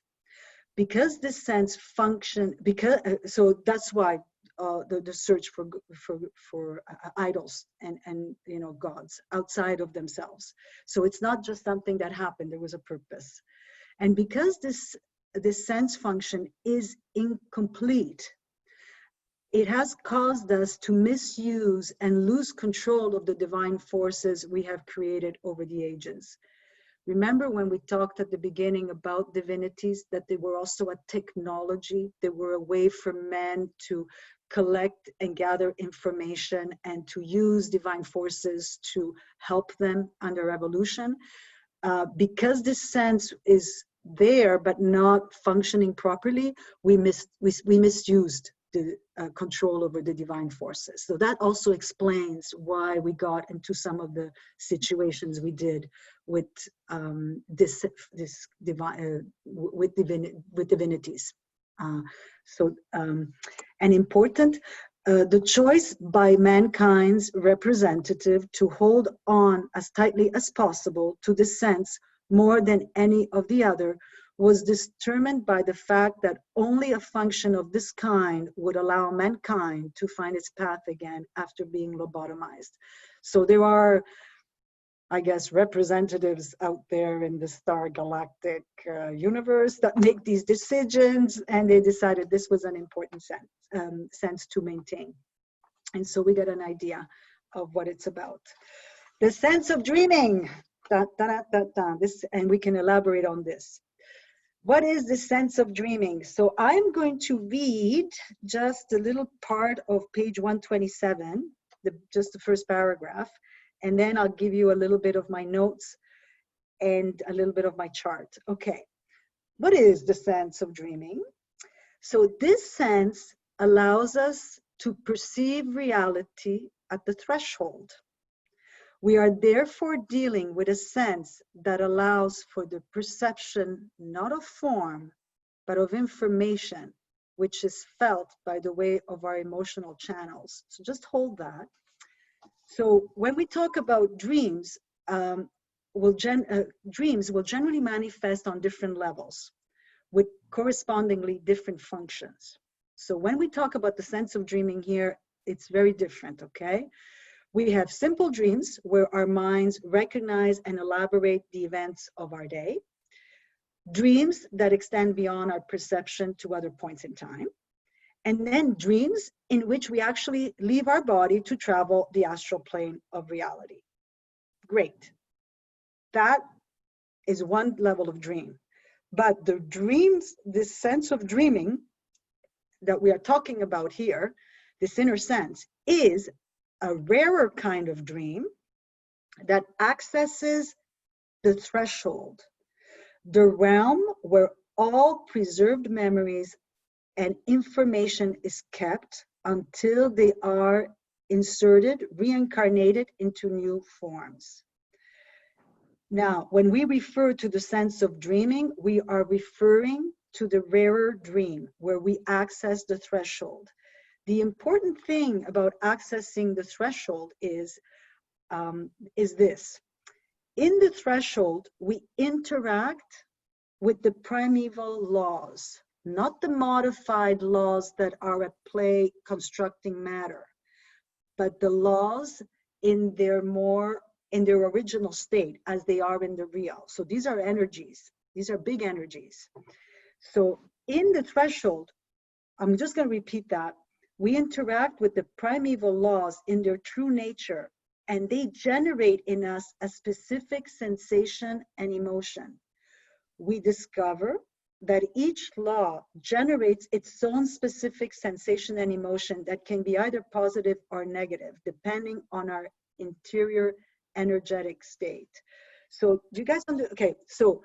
A: Because this sense function, so that's why the search for idols and gods outside of themselves. So it's not just something that happened, there was a purpose. And because this sense function is incomplete, it has caused us to misuse and lose control of the divine forces we have created over the ages. Remember when we talked at the beginning about divinities, that they were also a technology, they were a way for men to collect and gather information and to use divine forces to help them on their evolution. Because this sense is there but not functioning properly, we misused the control over the divine forces. So that also explains why we got into some of the situations we did with with divinities. And important, the choice by mankind's representative to hold on as tightly as possible to the sense more than any of the other was determined by the fact that only a function of this kind would allow mankind to find its path again after being lobotomized. So there are, I guess, representatives out there in the star galactic universe that make these decisions, and they decided this was an important sense to maintain. And so we get an idea of what it's about. The sense of dreaming, this, and we can elaborate on this. What is the sense of dreaming? So I'm going to read just a little part of page 127, just the first paragraph, and then I'll give you a little bit of my notes and a little bit of my chart. Okay, what is the sense of dreaming? So this sense allows us to perceive reality at the threshold. We are therefore dealing with a sense that allows for the perception not of form, but of information, which is felt by the way of our emotional channels. So just hold that. So when we talk about dreams, dreams will generally manifest on different levels with correspondingly different functions. So when we talk about the sense of dreaming here, it's very different, okay? We have simple dreams where our minds recognize and elaborate the events of our day. Dreams that extend beyond our perception to other points in time. And then dreams in which we actually leave our body to travel the astral plane of reality. Great. That is one level of dream. But the dreams, this sense of dreaming that we are talking about here, this inner sense, is a rarer kind of dream that accesses the threshold, the realm where all preserved memories and information is kept until they are inserted, reincarnated into new forms. Now, when we refer to the sense of dreaming, we are referring to the rarer dream where we access the threshold. The important thing about accessing the threshold is this. In the threshold, we interact with the primeval laws, not the modified laws that are at play constructing matter, but the laws in their original state as they are in the real. So these are energies. These are big energies. So in the threshold, I'm just going to repeat that. We interact with the primeval laws in their true nature, and they generate in us a specific sensation and emotion. We discover that each law generates its own specific sensation and emotion that can be either positive or negative, depending on our interior energetic state. So do you guys understand? Okay, so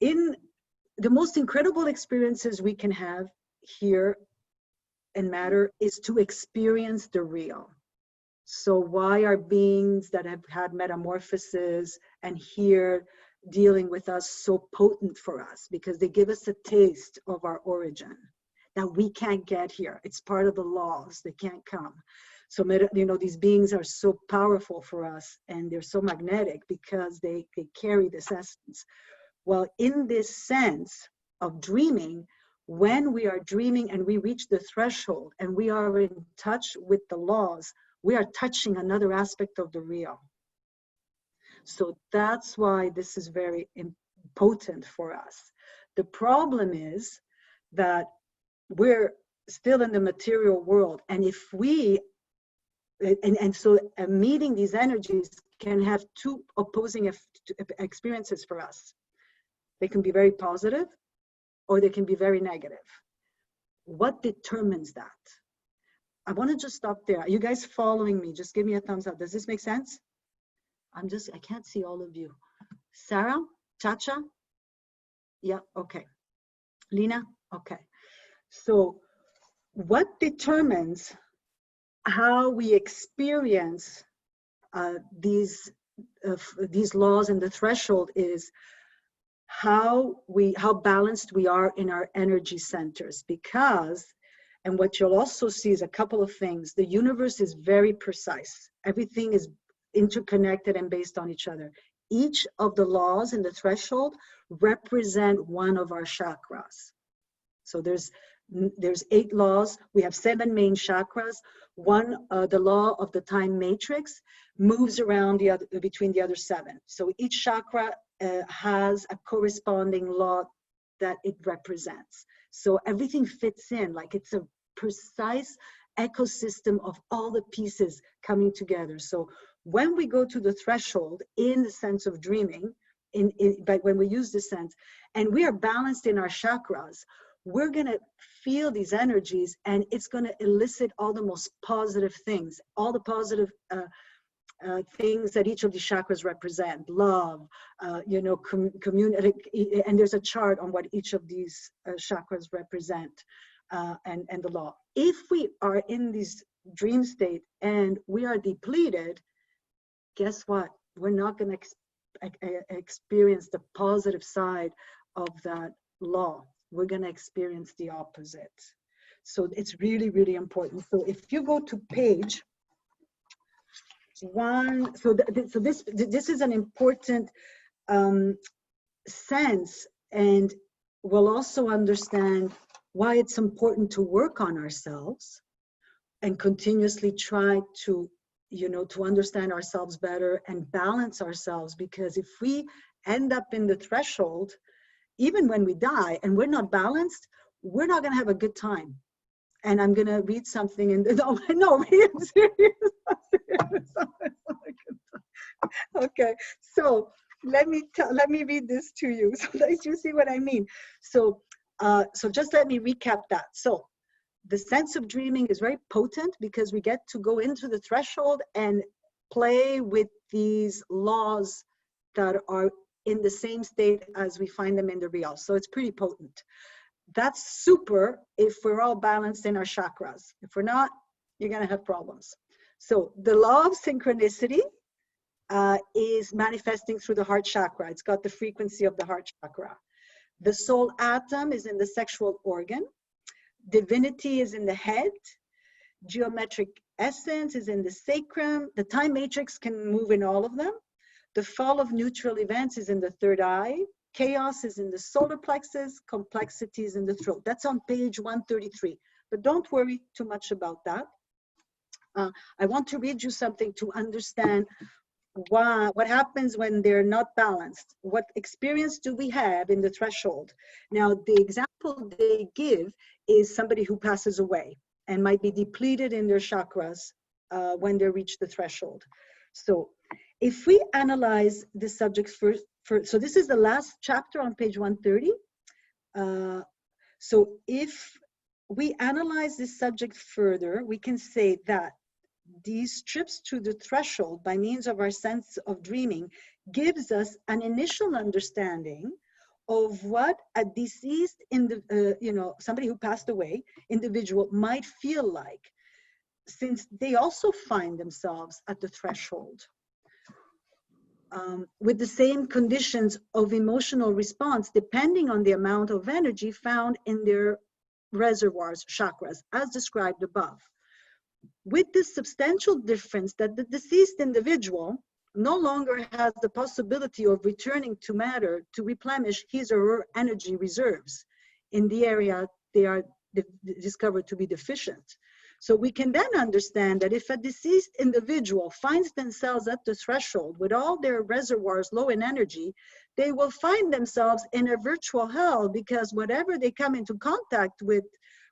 A: in the most incredible experiences we can have here in matter is to experience the real. So why are beings that have had metamorphoses and here dealing with us so potent for us? Because they give us a taste of our origin that we can't get here. It's part of the laws. They can't come. So, you know, these beings are so powerful for us and they're so magnetic because they carry this essence. Well, in this sense of dreaming, when we are dreaming and we reach the threshold and we are in touch with the laws, we are touching another aspect of the real. So that's why this is very potent for us. The problem is that we're still in the material world. And if we, so meeting these energies can have two opposing experiences for us. They can be very positive or they can be very negative. What determines that? I want to just stop there. Are you guys following me? Just give me a thumbs up. Does this make sense? I can't see all of you. Sarah? Chacha? Yeah, okay. Lena? Okay. So what determines how we experience these laws and the threshold is how balanced we are in our energy centers. Because, and what you'll also see is a couple of things. The universe is very precise. Everything is interconnected and based on each other. Each of the laws in the threshold represent one of our chakras. So there's 8 laws. We have 7 main chakras. One, the law of the time matrix, moves around between the other 7. So each chakra has a corresponding law that it represents. So everything fits in, like it's a precise ecosystem of all the pieces coming together. So when we go to the threshold in the sense of dreaming, but when we use this sense, and we are balanced in our chakras, we're going to feel these energies and it's going to elicit all the most positive things, all the positive things that each of these chakras represent. Love, you know, community, and there's a chart on what each of these chakras represent, and the law. If we are in this dream state and we are depleted, guess what? We're not going to experience the positive side of that law. We're going to experience the opposite. So it's really, really important. So if you go to page 1, so this is an important sense, and we'll also understand why it's important to work on ourselves and continuously try to, you know, to understand ourselves better and balance ourselves. Because if we end up in the threshold, even when we die and we're not balanced, we're not going to have a good time. And I'm going to read something in the, no, I'm serious. Okay, so let me read this to you so that you see what I mean. So just let me recap that. So the sense of dreaming is very potent because we get to go into the threshold and play with these laws that are in the same state as we find them in the real. So it's pretty potent. that's super if we're all balanced in our chakras. If we're not, you're going to have problems. So the law of synchronicity is manifesting through the heart chakra. It's got the frequency of the heart chakra. The soul atom is in the sexual organ. Divinity is in the head. Geometric essence is in the sacrum. The time matrix can move in all of them. The fall of neutral events is in the third eye. Chaos is in the solar plexus. Complexity is in the throat. That's on page 133. But don't worry too much about that. I want to read you something to understand what happens when they're not balanced. What experience do we have in the threshold? Now, the example they give is somebody who passes away and might be depleted in their chakras when they reach the threshold. So if we analyze the subjects first, so this is the last chapter on page 130. So if we analyze this subject further, we can say that these trips to the threshold by means of our sense of dreaming gives us an initial understanding of what a deceased, somebody who passed away, individual might feel like, since they also find themselves at the threshold with the same conditions of emotional response, depending on the amount of energy found in their reservoirs, chakras, as described above. With this substantial difference that the deceased individual no longer has the possibility of returning to matter to replenish his or her energy reserves in the area they are discovered to be deficient. So we can then understand that if a deceased individual finds themselves at the threshold with all their reservoirs low in energy, they will find themselves in a virtual hell, because whatever they come into contact with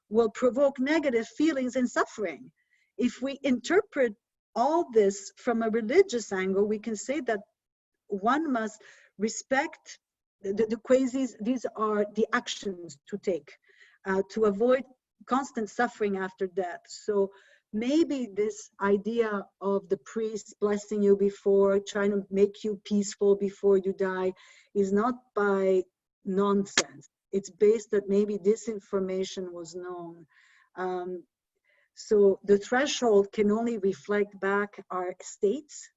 A: will provoke negative feelings and suffering. If we interpret all this from a religious angle, we can say that one must respect the quasis. These are the actions to take to avoid constant suffering after death. So maybe this idea of the priest blessing you before, trying to make you peaceful before you die, is not by nonsense. It's based that maybe this information was known. So the threshold can only reflect back our states.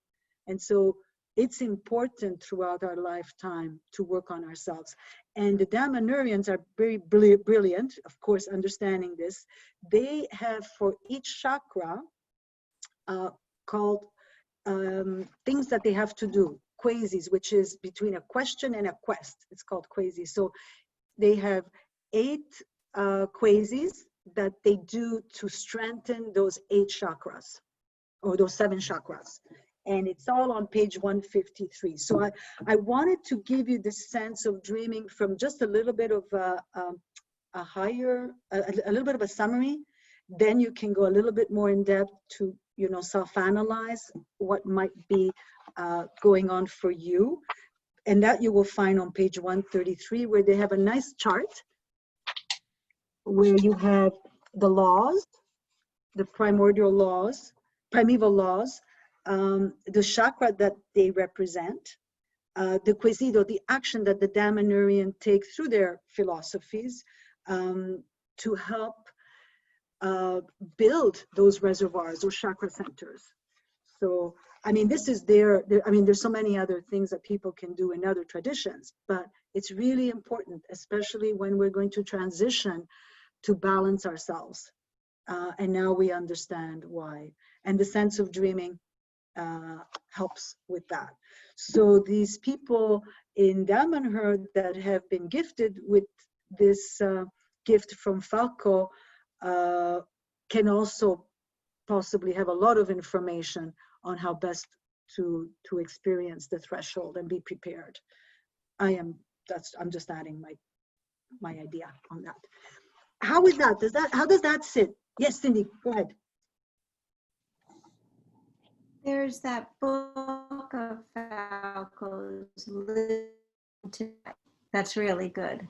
A: And so it's important throughout our lifetime to work on ourselves. And the Damanurians are very brilliant, of course, understanding this. They have for each chakra called things that they have to do, quasis, which is between a question and a quest. It's called quasis. So they have 8 quasis that they do to strengthen those 8 chakras, or those 7 chakras. And it's all on page 153. So I wanted to give you this sense of dreaming from just a little bit of a little bit of a summary. Then you can go a little bit more in depth to, self-analyze what might be going on for you. And that you will find on page 133, where they have a nice chart where you have the laws, the primeval laws, the chakra that they represent, the quesido, the action that the Damanurian take through their philosophies to help build those reservoirs, those chakra centers. So, I mean, this is there's so many other things that people can do in other traditions, but it's really important, especially when we're going to transition to balance ourselves. And now we understand why. And the sense of dreaming helps with that. So these people in Damanhur that have been gifted with this gift from Falco can also possibly have a lot of information on how best to experience the threshold and be prepared. I'm just adding my idea on that. How is that? How does that sit? Yes, Cindy, go ahead.
H: There's that book of Falco's, Live to Die. That's really good.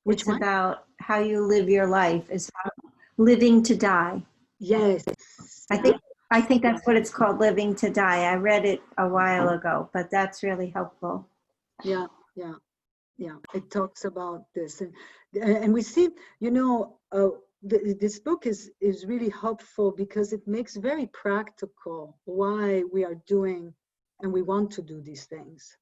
A: Which
H: it's
A: one?
H: About how you live your life, is Living to Die.
A: Yes.
H: I think that's what it's called, Living to Die. I read it a while ago, but that's really helpful.
A: Yeah. Yeah, it talks about this, and we see, you know, this book is really helpful because it makes very practical why we are doing and we want to do these things.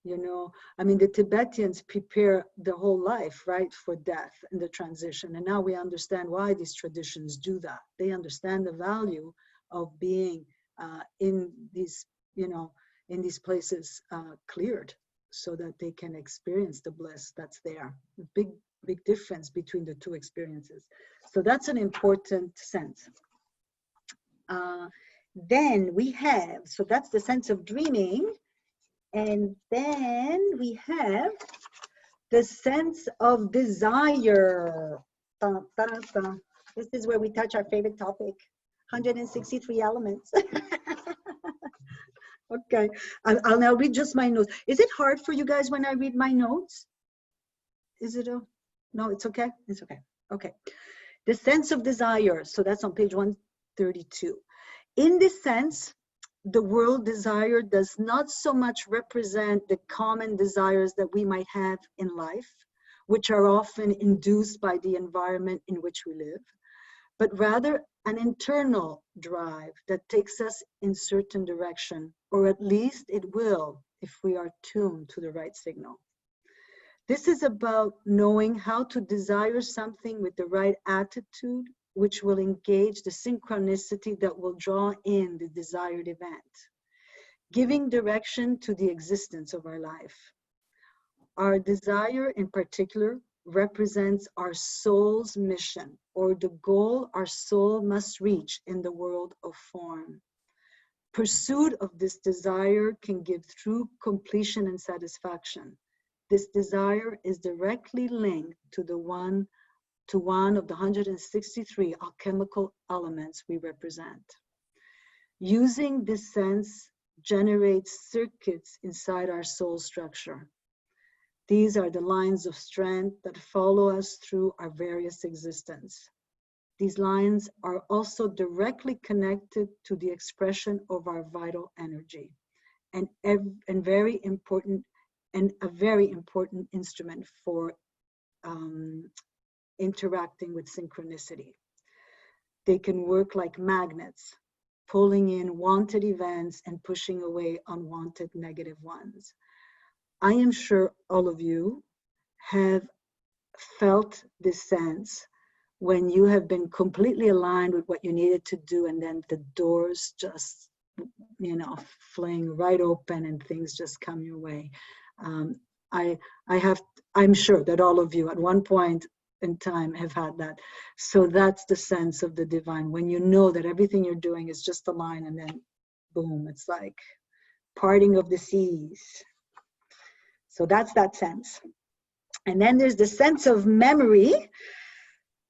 A: You know, I mean, the Tibetans prepare the whole life, right, for death and the transition. And now we understand why these traditions do that. They understand the value of being in these, you know, in these places cleared so that they can experience the bliss that's there. A big difference between the two experiences. So that's an important sense. Then we have, so that's the sense of dreaming. And then we have the sense of desire. Dun, dun, dun. This is where we touch our favorite topic, 163 elements. Okay, I'll now read just my notes. Is it hard for you guys when I read my notes? Is it no, it's okay? It's okay. Okay. The sense of desire. So that's on page 132. In this sense, the word desire does not so much represent the common desires that we might have in life, which are often induced by the environment in which we live, but rather an internal drive that takes us in certain direction, or at least it will if we are tuned to the right signal. This is about knowing how to desire something with the right attitude, which will engage the synchronicity that will draw in the desired event, giving direction to the existence of our life. Our desire in particular represents our soul's mission, or the goal our soul must reach in the world of form. Pursuit of this desire can give true completion and satisfaction. This desire is directly linked to one of the 163 alchemical elements we represent. Using this sense generates circuits inside our soul structure. These are the lines of strength that follow us through our various existence. These lines are also directly connected to the expression of our vital energy, and a very important instrument for interacting with synchronicity. They can work like magnets, pulling in wanted events and pushing away unwanted negative ones. I am sure all of you have felt this sense when you have been completely aligned with what you needed to do, and then the doors just, you know, fling right open and things just come your way. I'm sure that all of you at one point in time have had that. So that's the sense of the divine, when you know that everything you're doing is just a line, and then boom, it's like parting of the seas. So that's that sense. And then there's the sense of memory.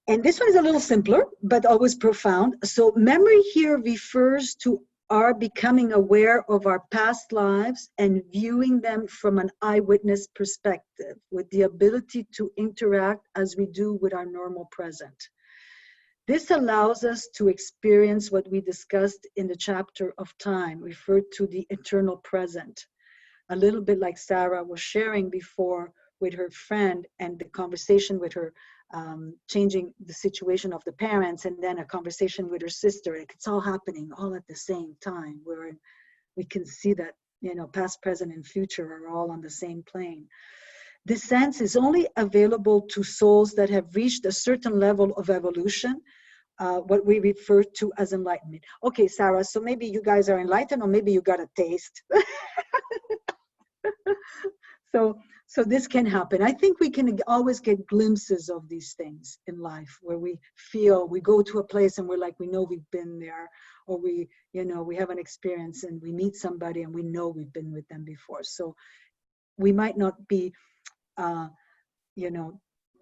A: And this one is a little simpler, but always profound. So memory here refers to our becoming aware of our past lives and viewing them from an eyewitness perspective, with the ability to interact as we do with our normal present. This allows us to experience what we discussed in the chapter of time, referred to the eternal present. A little bit like Sarah was sharing before with her friend, and the conversation with her, changing the situation of the parents, and then a conversation with her sister. It's all happening all at the same time, where we can see that, you know, past, present, and future are all on the same plane. This sense is only available to souls that have reached a certain level of evolution, what we refer to as enlightenment. Okay, Sarah, so maybe you guys are enlightened, or maybe you got a taste. So this can happen. I think we can always get glimpses of these things in life, where we feel, we go to a place and we're like, we know we've been there, or we, you know, we have an experience and we meet somebody and we know we've been with them before. So we might not be, you know,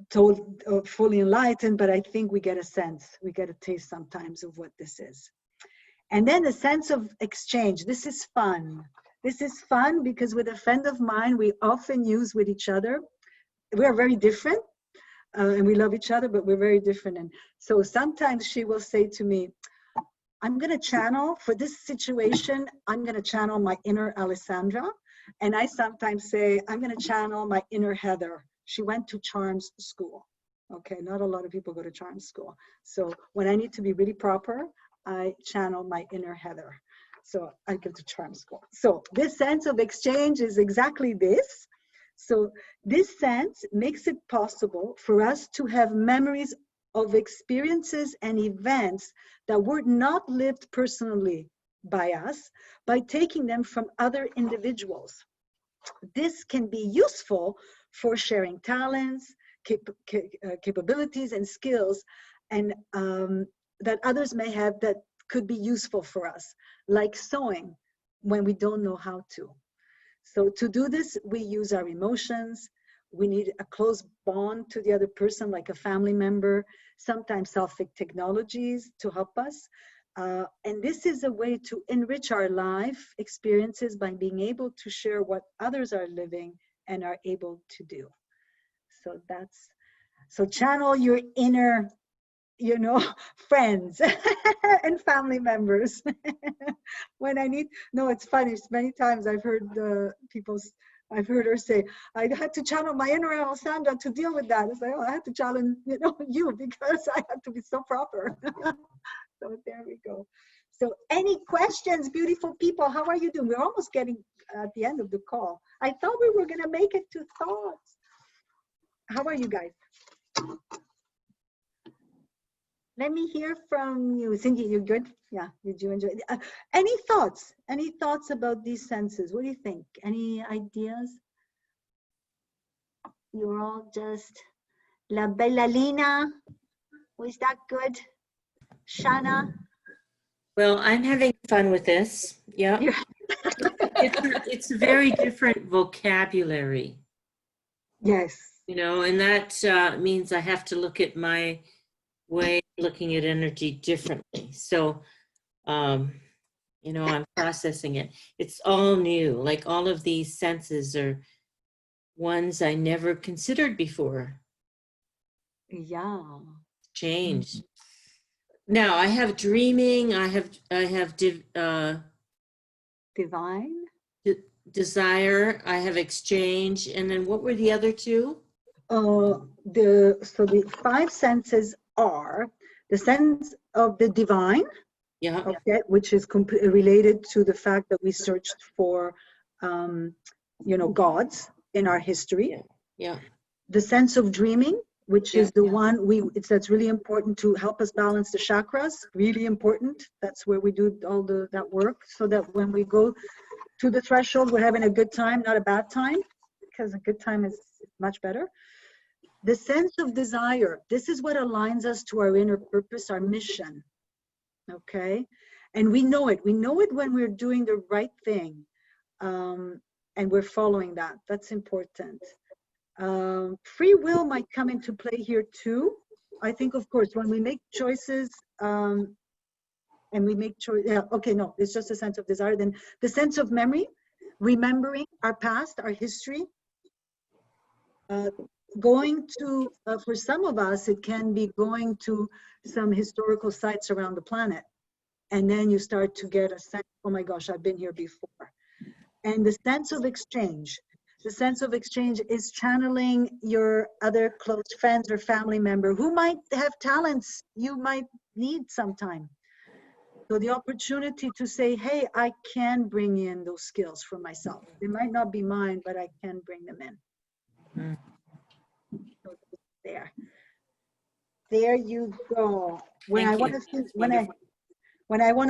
A: told fully enlightened, but I think we get a sense, we get a taste sometimes of what this is. And then the sense of exchange. This is fun. This is fun because with a friend of mine, we often use with each other. We are very different, and we love each other, but we're very different. And so sometimes she will say to me, I'm going to channel, for this situation, I'm going to channel my inner Alessandra. And I sometimes say, I'm going to channel my inner Heather. She went to charms school. Okay, not a lot of people go to charm school. So when I need to be really proper, I channel my inner Heather. So I go to charm school. So this sense of exchange is exactly this. So this sense makes it possible for us to have memories of experiences and events that were not lived personally by us, by taking them from other individuals. This can be useful for sharing talents, capabilities and skills, and that others may have that could be useful for us, like sewing when we don't know how to. So to do this, we use our emotions. We need a close bond to the other person, like a family member, sometimes selfic technologies to help us. And this is a way to enrich our life experiences by being able to share what others are living and are able to do. So channel your inner, you know, friends and family members. When I need, no, it's funny. Many times I've heard I've heard her say, I had to channel my inner Alessandra to deal with that. It's like, oh, I had to challenge, you know, you because I had to be so proper. So there we go. So any questions, beautiful people? How are you doing? We're almost getting at the end of the call. I thought we were going to make it to thoughts. How are you guys? Let me hear from you. Cindy, you're good? Yeah, did you enjoy it? Any thoughts? Any thoughts about these senses? What do you think? Any ideas? You're all just La Bella Lina. Was that good? Shana?
D: Well, I'm having fun with this. Yeah. It's a very different vocabulary.
A: Yes.
D: You know, and that means I have to look at my way of looking at energy differently. So, you know, I'm processing it. It's all new. Like all of these senses are ones I never considered before.
A: Yeah.
D: Change. Now I have dreaming. I have
A: Divine.
D: Desire. I have exchange. And then what were the other two?
A: So the five senses are the sense of the divine.
D: Yeah.
A: Okay, which is related to the fact that we searched for, you know, gods in our history.
D: Yeah.
A: The sense of dreaming, which is the one that's really important to help us balance the chakras. Really important. That's where we do all that work, so that when we go to the threshold, we're having a good time, not a bad time, because a good time is much better. The sense of desire. This is what aligns us to our inner purpose, our mission. Okay, and we know it. We know it when we're doing the right thing, and we're following that. That's important. Free will might come into play here too. I think, of course, when we make choices, and we make choice. Yeah. Okay. No, it's just a sense of desire. Then the sense of memory, remembering our past, our history. Going to, for some of us, it can be going to some historical sites around the planet. And then you start to get a sense, oh my gosh, I've been here before. And the sense of exchange. The sense of exchange is channeling your other close friends or family member who might have talents you might need sometime. So the opportunity to say, hey, I can bring in those skills for myself. They might not be mine, but I can bring them in.
D: Mm.
A: There you go. When I want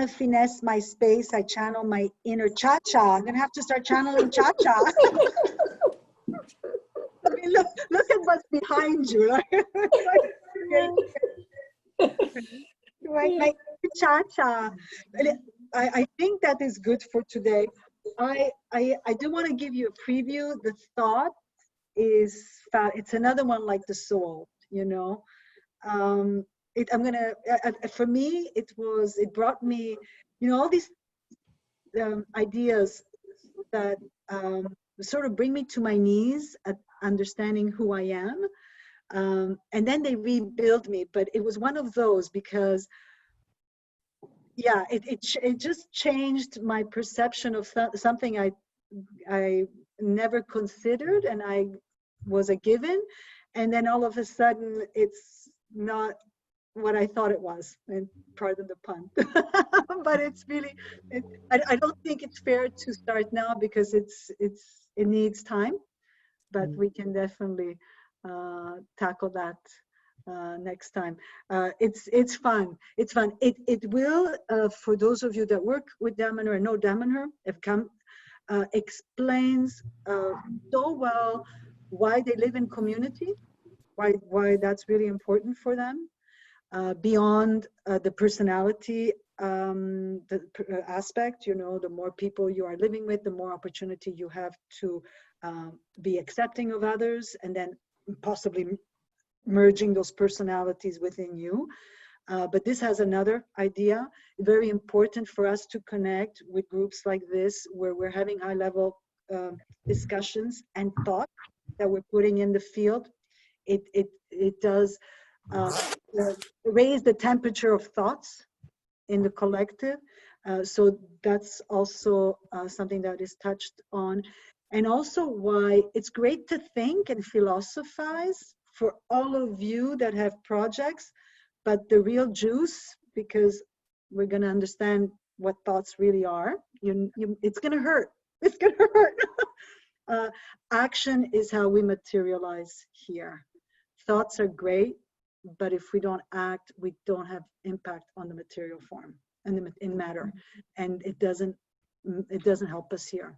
A: to finesse my space, I channel my inner cha-cha. I'm gonna have to start channeling cha-cha. I mean, look at what's behind you. My cha-cha. I think that is good for today. I do want to give you a preview. The thought is it's another one like the soul, you know. For me, it brought me, you know, all these ideas that sort of bring me to my knees at understanding who I am. And then they rebuild me, but it was one of those because, yeah, it just changed my perception of something I I never considered, and I was a given, and then all of a sudden it's not what I thought it was, and pardon the pun. But it's really, I don't think it's fair to start now because it needs time, but we can definitely tackle that next time. It's fun. It's fun. It will, for those of you that work with Damanhur and know Damanhur, explains so well why they live in community, why that's really important for them, beyond the personality aspect. You know, the more people you are living with, the more opportunity you have to be accepting of others, and then possibly merging those personalities within you. But this has another idea. Very important for us to connect with groups like this, where we're having high-level discussions and thought that we're putting in the field. It does raise the temperature of thoughts in the collective. So that's also something that is touched on. And also why it's great to think and philosophize for all of you that have projects, but the real juice, because we're going to understand what thoughts really are, it's going to hurt. It's going to hurt. Action is how we materialize here. Thoughts are great, but if we don't act, we don't have impact on the material form and in matter, and it doesn't help us here.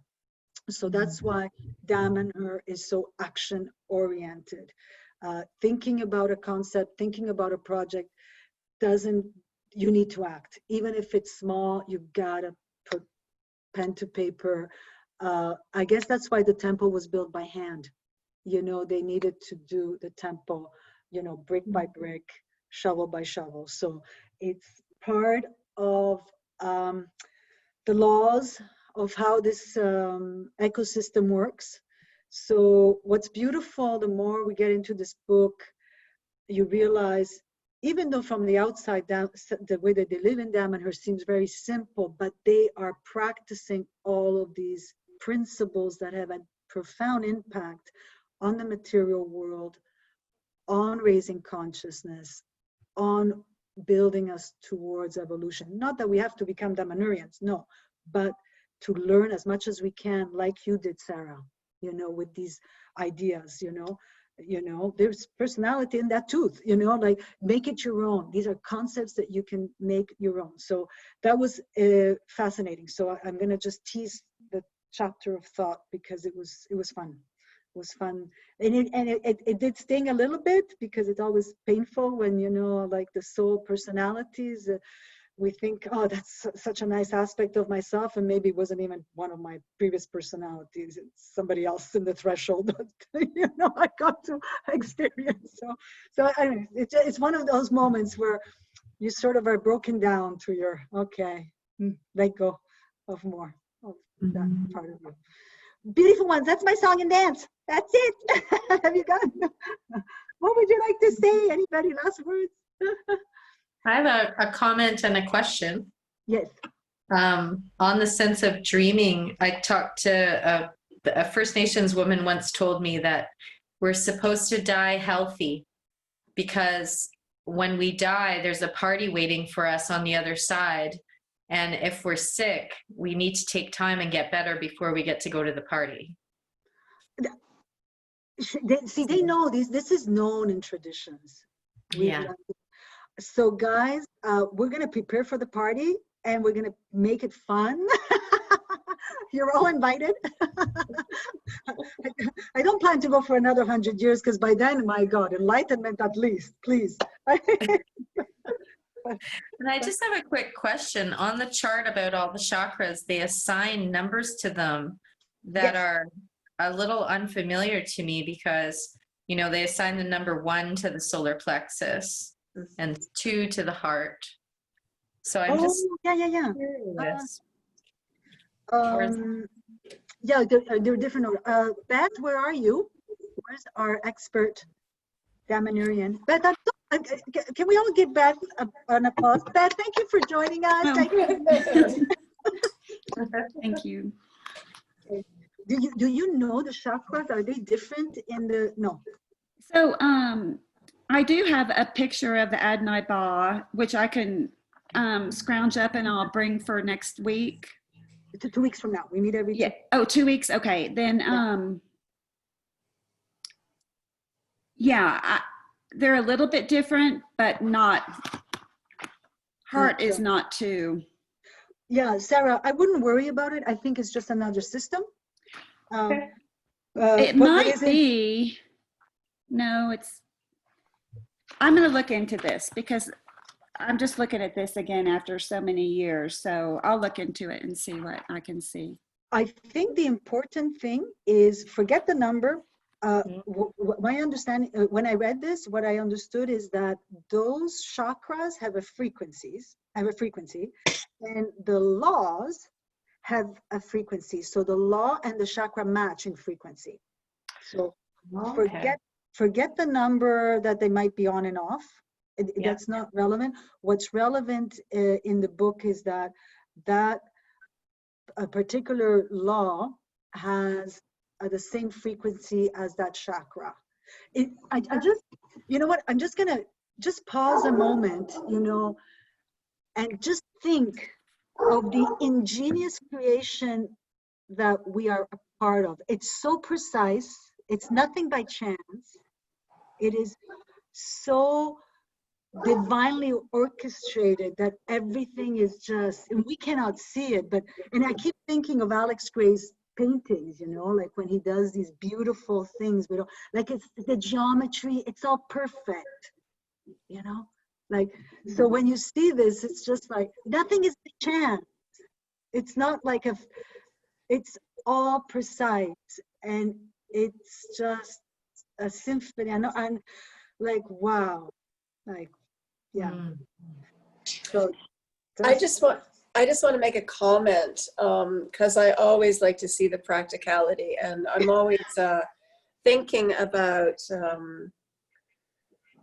A: So that's why Damanhur is so action oriented. Thinking about a concept, thinking about a project you need to act. Even if it's small, you gotta put pen to paper. I guess that's why the temple was built by hand. You know, they needed to do the temple, you know, brick by brick, shovel by shovel. So it's part of the laws of how this ecosystem works. So what's beautiful, the more we get into this book, you realize, even though from the outside, the way that they live in Damanhur seems very simple, but they are practicing all of these principles that have a profound impact on the material world, on raising consciousness, on building us towards evolution. Not that we have to become Damanhurians, no, but to learn as much as we can, like you did, Sarah, you know, with these ideas, you know, there's personality in that tooth, you know, like make it your own. These are concepts that you can make your own. So that was fascinating. So I'm going to just tease the chapter of thought because it was fun. It was fun. And it did sting a little bit because it's always painful when, you know, like the soul personalities, we think, oh, that's such a nice aspect of myself, and maybe it wasn't even one of my previous personalities. It's somebody else in the threshold that, you know, I got to experience. So anyway, it's one of those moments where you sort of are broken down to your, okay, let go of more of that part of you. Beautiful ones, that's my song and dance. That's it. Have you got? What would you like to say? Anybody, last words?
B: I have a comment and a question.
A: Yes.
B: On the sense of dreaming, I talked to a First Nations woman once told me that we're supposed to die healthy because when we die, there's a party waiting for us on the other side. And if we're sick, we need to take time and get better before we get to go to the party.
A: They know this is known in traditions.
B: Yeah.
A: So guys, we're going to prepare for the party and we're going to make it fun. You're all invited. I don't plan to go for another 100 years because by then, my God, enlightenment at least, please.
B: And I just have a quick question. On the chart about all the chakras, they assign numbers to them that are a little unfamiliar to me because, you know, they assign the number 1 to the solar plexus and 2 to the heart. So I'm just curious.
A: Yeah, they're different. Beth, where are you? Where's our expert Damanhurian? Beth, can we all give Beth an applause? Beth, thank you for joining us. Thank you.
E: Thank you.
A: Do you know the chakras? Are they different in the, no?
E: So I do have a picture of the Adonai Ba, which I can scrounge up and I'll bring for next week.
A: 2 weeks from now. We meet every
E: Yeah. Oh, 2 weeks. Okay. Then, they're a little bit different, but not, heart is not too.
A: Yeah, Sarah, I wouldn't worry about it. I think it's just another system.
E: It
A: but
E: might be, no, it's, I'm going to look into this because I'm just looking at this again after so many years. So I'll look into it and see what I can see.
A: I think the important thing is forget the number. My understanding, when I read this, what I understood is that those chakras have a frequency, and the laws have a frequency. So the law and the chakra match in frequency. So forget the number that they might be on and off. That's not relevant. What's relevant in the book is that a particular law has the same frequency as that chakra. I just, you know what, I'm just gonna just pause a moment, you know, and just think of the ingenious creation that we are a part of. It's so precise. It's nothing by chance. It is so divinely orchestrated that everything is just, and we cannot see it, but, and I keep thinking of Alex Gray's paintings, you know, like when he does these beautiful things, but like it's the geometry, it's all perfect, you know, like, so when you see this, it's just like, nothing is by chance. It's not like it's all precise, and it's just a symphony. I know, I'm like, wow, like, yeah. So
C: I just want to make a comment because I always like to see the practicality, and I'm always thinking about,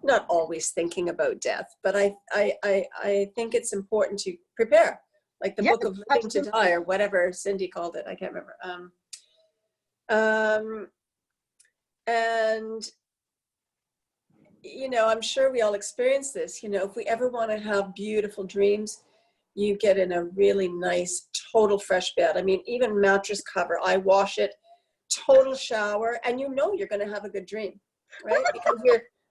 C: not always thinking about death, but I think it's important to prepare, like the book of Living to Die, or whatever Cindy called it. I can't remember. And you know, I'm sure we all experience this. You know, if we ever want to have beautiful dreams, you get in a really nice, total fresh bed. I mean, even mattress cover, I wash it, total shower, and you know you're going to have a good dream, right?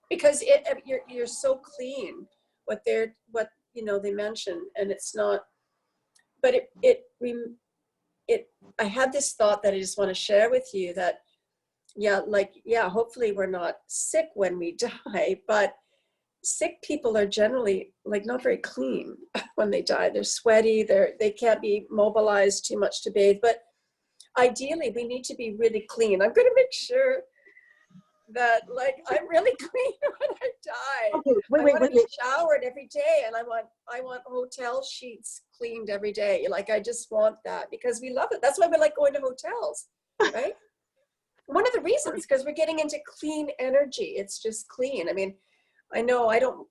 C: Because you're so clean. What you know they mention, and it's not. But I had this thought that I just want to share with you that. Hopefully we're not sick when we die, but sick people are generally like not very clean when they die. They're sweaty, they can't be mobilized too much to bathe, but ideally we need to be really clean. I'm going to make sure that like I'm really clean when I die.
A: Okay,
C: I want to be showered every day, and I want hotel sheets cleaned every day. Like I just want that because we love it. That's why we like going to hotels, right? One of the reasons, because we're getting into clean energy. It's just clean. I mean, I know I don't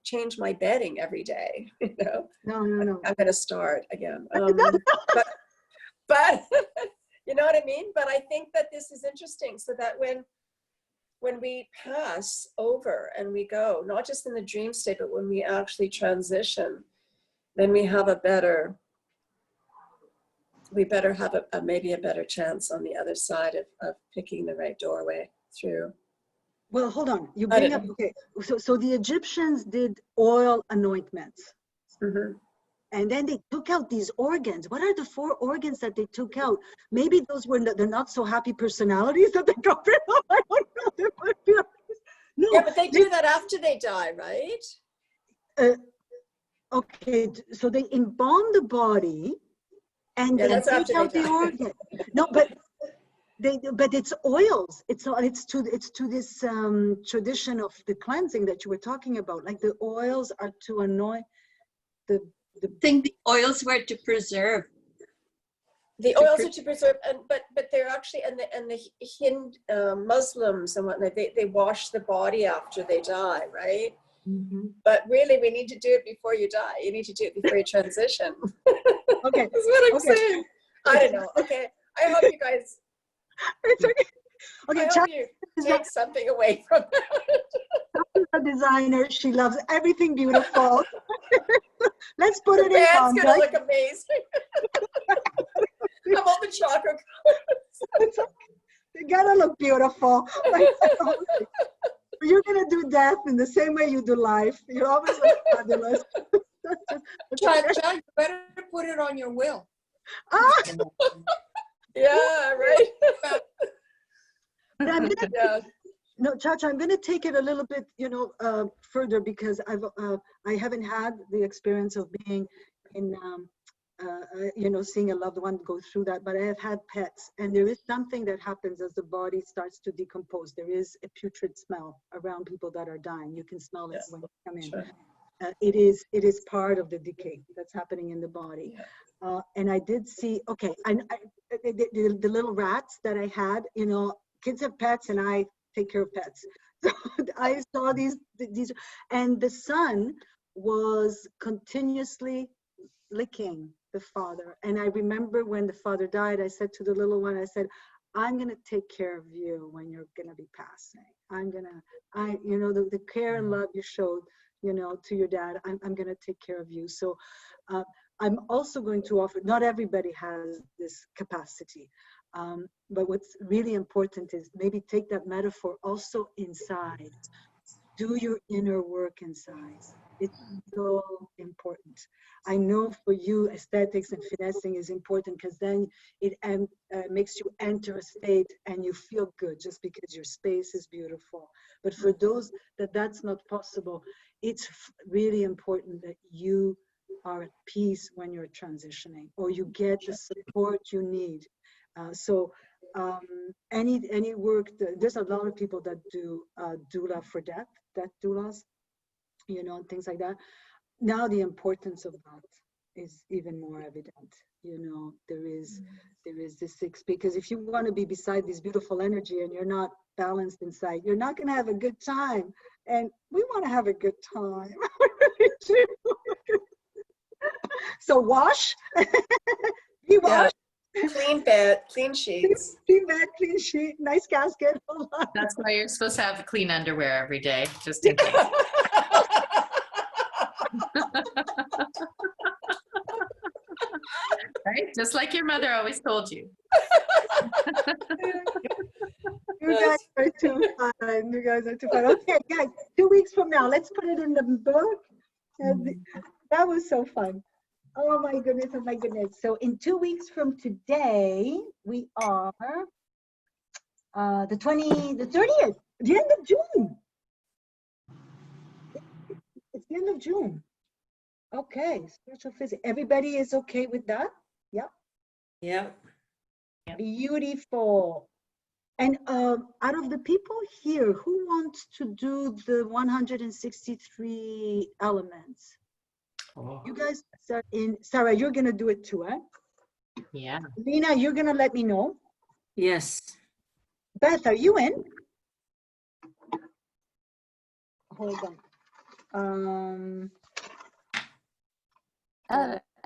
C: change my bedding every day. You know,
A: no.
C: I'm gonna start again. But you know what I mean. But I think that this is interesting, so that when we pass over and we go, not just in the dream state, but when we actually transition, then we have we better have maybe a better chance on the other side of picking the right doorway through.
A: Well, hold on. You bring up, okay. So the Egyptians did oil anointments.
C: Mm-hmm.
A: And then they took out these organs. What are the 4 organs that they took out? Maybe those were the not so happy personalities that they got rid of. I don't know. No,
C: yeah, but they do that after they die, right?
A: Okay, so they embalm the body. And they take out the organ. No, but it's oils. It's to this tradition of the cleansing that you were talking about. Like the oils are to anoint the.
I: I think the oils were to preserve.
C: The oils are to preserve, but they're actually and the Hindu Muslims and whatnot. They wash the body after they die, right? Mm-hmm. But really, we need to do it before you die. You need to do it before you transition.
A: Okay.
C: That's what I'm saying. I don't know. Okay. I hope you guys
A: It's okay.
C: I
A: Okay,
C: hope
A: Chacha
C: you
A: is
C: take something away from that.
A: a designer. She loves everything beautiful. Let's put it
C: The
A: in
C: band's gonna
A: context.
C: look amazing. I'm all the chocolate.
A: It's okay. You gotta look beautiful. You're gonna do death in the same way you do life. You always look fabulous.
F: Chacha, you better put it on your will.
A: Ah,
C: Yeah, right.
A: but I'm gonna
C: Yeah.
A: no, Chacha, I'm gonna take it a little bit, further because I haven't had the experience of being in, seeing a loved one go through that, but I have had pets, and there is something that happens as the body starts to decompose. There is a putrid smell around people that are dying. You can smell it
C: Yes,
A: when you come in.
C: sure.
A: It is part of the decay that's happening in the body. And I did see, okay, the little rats that I had, kids have pets and I take care of pets. So I saw these, and the son was continuously licking the father. And I remember when the father died, I said to the little one, I said, I'm going to take care of you when you're going to be passing. The care and love you showed, to your dad, I'm going to take care of you. So I'm also going to offer, not everybody has this capacity. But what's really important is maybe take that metaphor also inside. Do your inner work inside. It's so important. I know for you, aesthetics and finessing is important because then it makes you enter a state and you feel good just because your space is beautiful. But for those that's not possible, it's really important that you are at peace when you're transitioning or you get the support you need. Any work, there's a lot of people that do doula for death doulas, and things like that. Now the importance of that is even more evident. There is this because if you want to be beside this beautiful energy and you're not balanced inside, you're not going to have a good time. And we want to have a good time. So wash, be washed.
C: Yeah. Clean bed, clean sheets.
A: Clean bed, clean sheet, nice casket.
B: That's why you're supposed to have clean underwear every day, just in case. Right? Just like your mother always told you.
A: You guys are too fun. You guys are too fun. Okay, guys, 2 weeks from now, let's put it in the book. That was so fun. Oh my goodness, oh my goodness. So in 2 weeks from today, we are the 30th, the end of June. It's the end of June. Okay, spiritual physics. Everybody is okay with that? Yep.
D: Yep.
A: Beautiful. And out of the people here, who wants to do the 163 elements?
B: Oh.
A: You guys are in. Sarah, you're going to do it too, eh?
B: Yeah.
A: Lena, you're going to let me know.
D: Yes.
A: Beth, are you in? Hold on.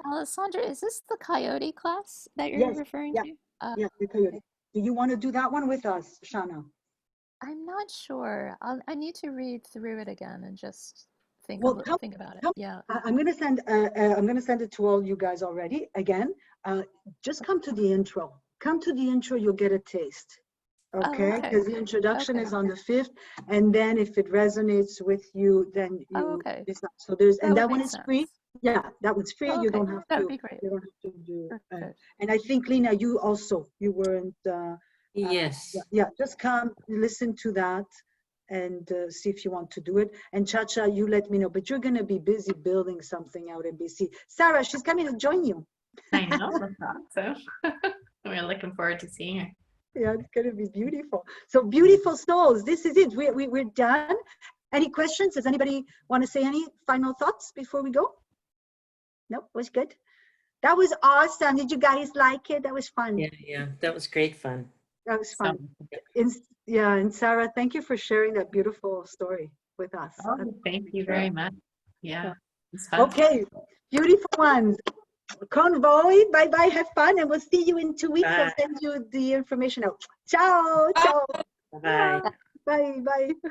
J: Alessandra, is this the coyote class that you're referring to?
A: Yes, the coyote. Do you want to do that one with us, Shana?
J: I'm not sure. I need to read through it again and just think about it. Yeah.
A: I'm gonna send it to all you guys already. Again, just come to the intro. Come to the intro, you'll get a taste. Okay, because the introduction is on the 5th, and then if it resonates with you, then you decide. So that one is free. Yeah, that one's free. You don't have to.
J: That'd be great.
A: You don't have to do. And I think Lena, you weren't.
D: Yes.
A: Yeah, just come listen to that and see if you want to do it. And Chacha, you let me know. But you're going to be busy building something out in BC. Sarah, she's coming to join you.
B: I know. So we're looking forward to seeing her.
A: Yeah, it's going to be beautiful. So beautiful souls. This is it. We're done. Any questions? Does anybody want to say any final thoughts before we go? Nope, was good. That was awesome. Did you guys like it? That was fun.
D: Yeah, that was great fun.
A: That was fun. And Sarah, thank you for sharing that beautiful story with us.
B: Oh, thank you very much. Yeah.
A: Okay, beautiful ones. convoy. Bye bye. Have fun, and we'll see you in 2 weeks. I'll
D: Bye.
A: send you the information out. Ciao. Ciao.
D: Bye.
A: Bye. Bye.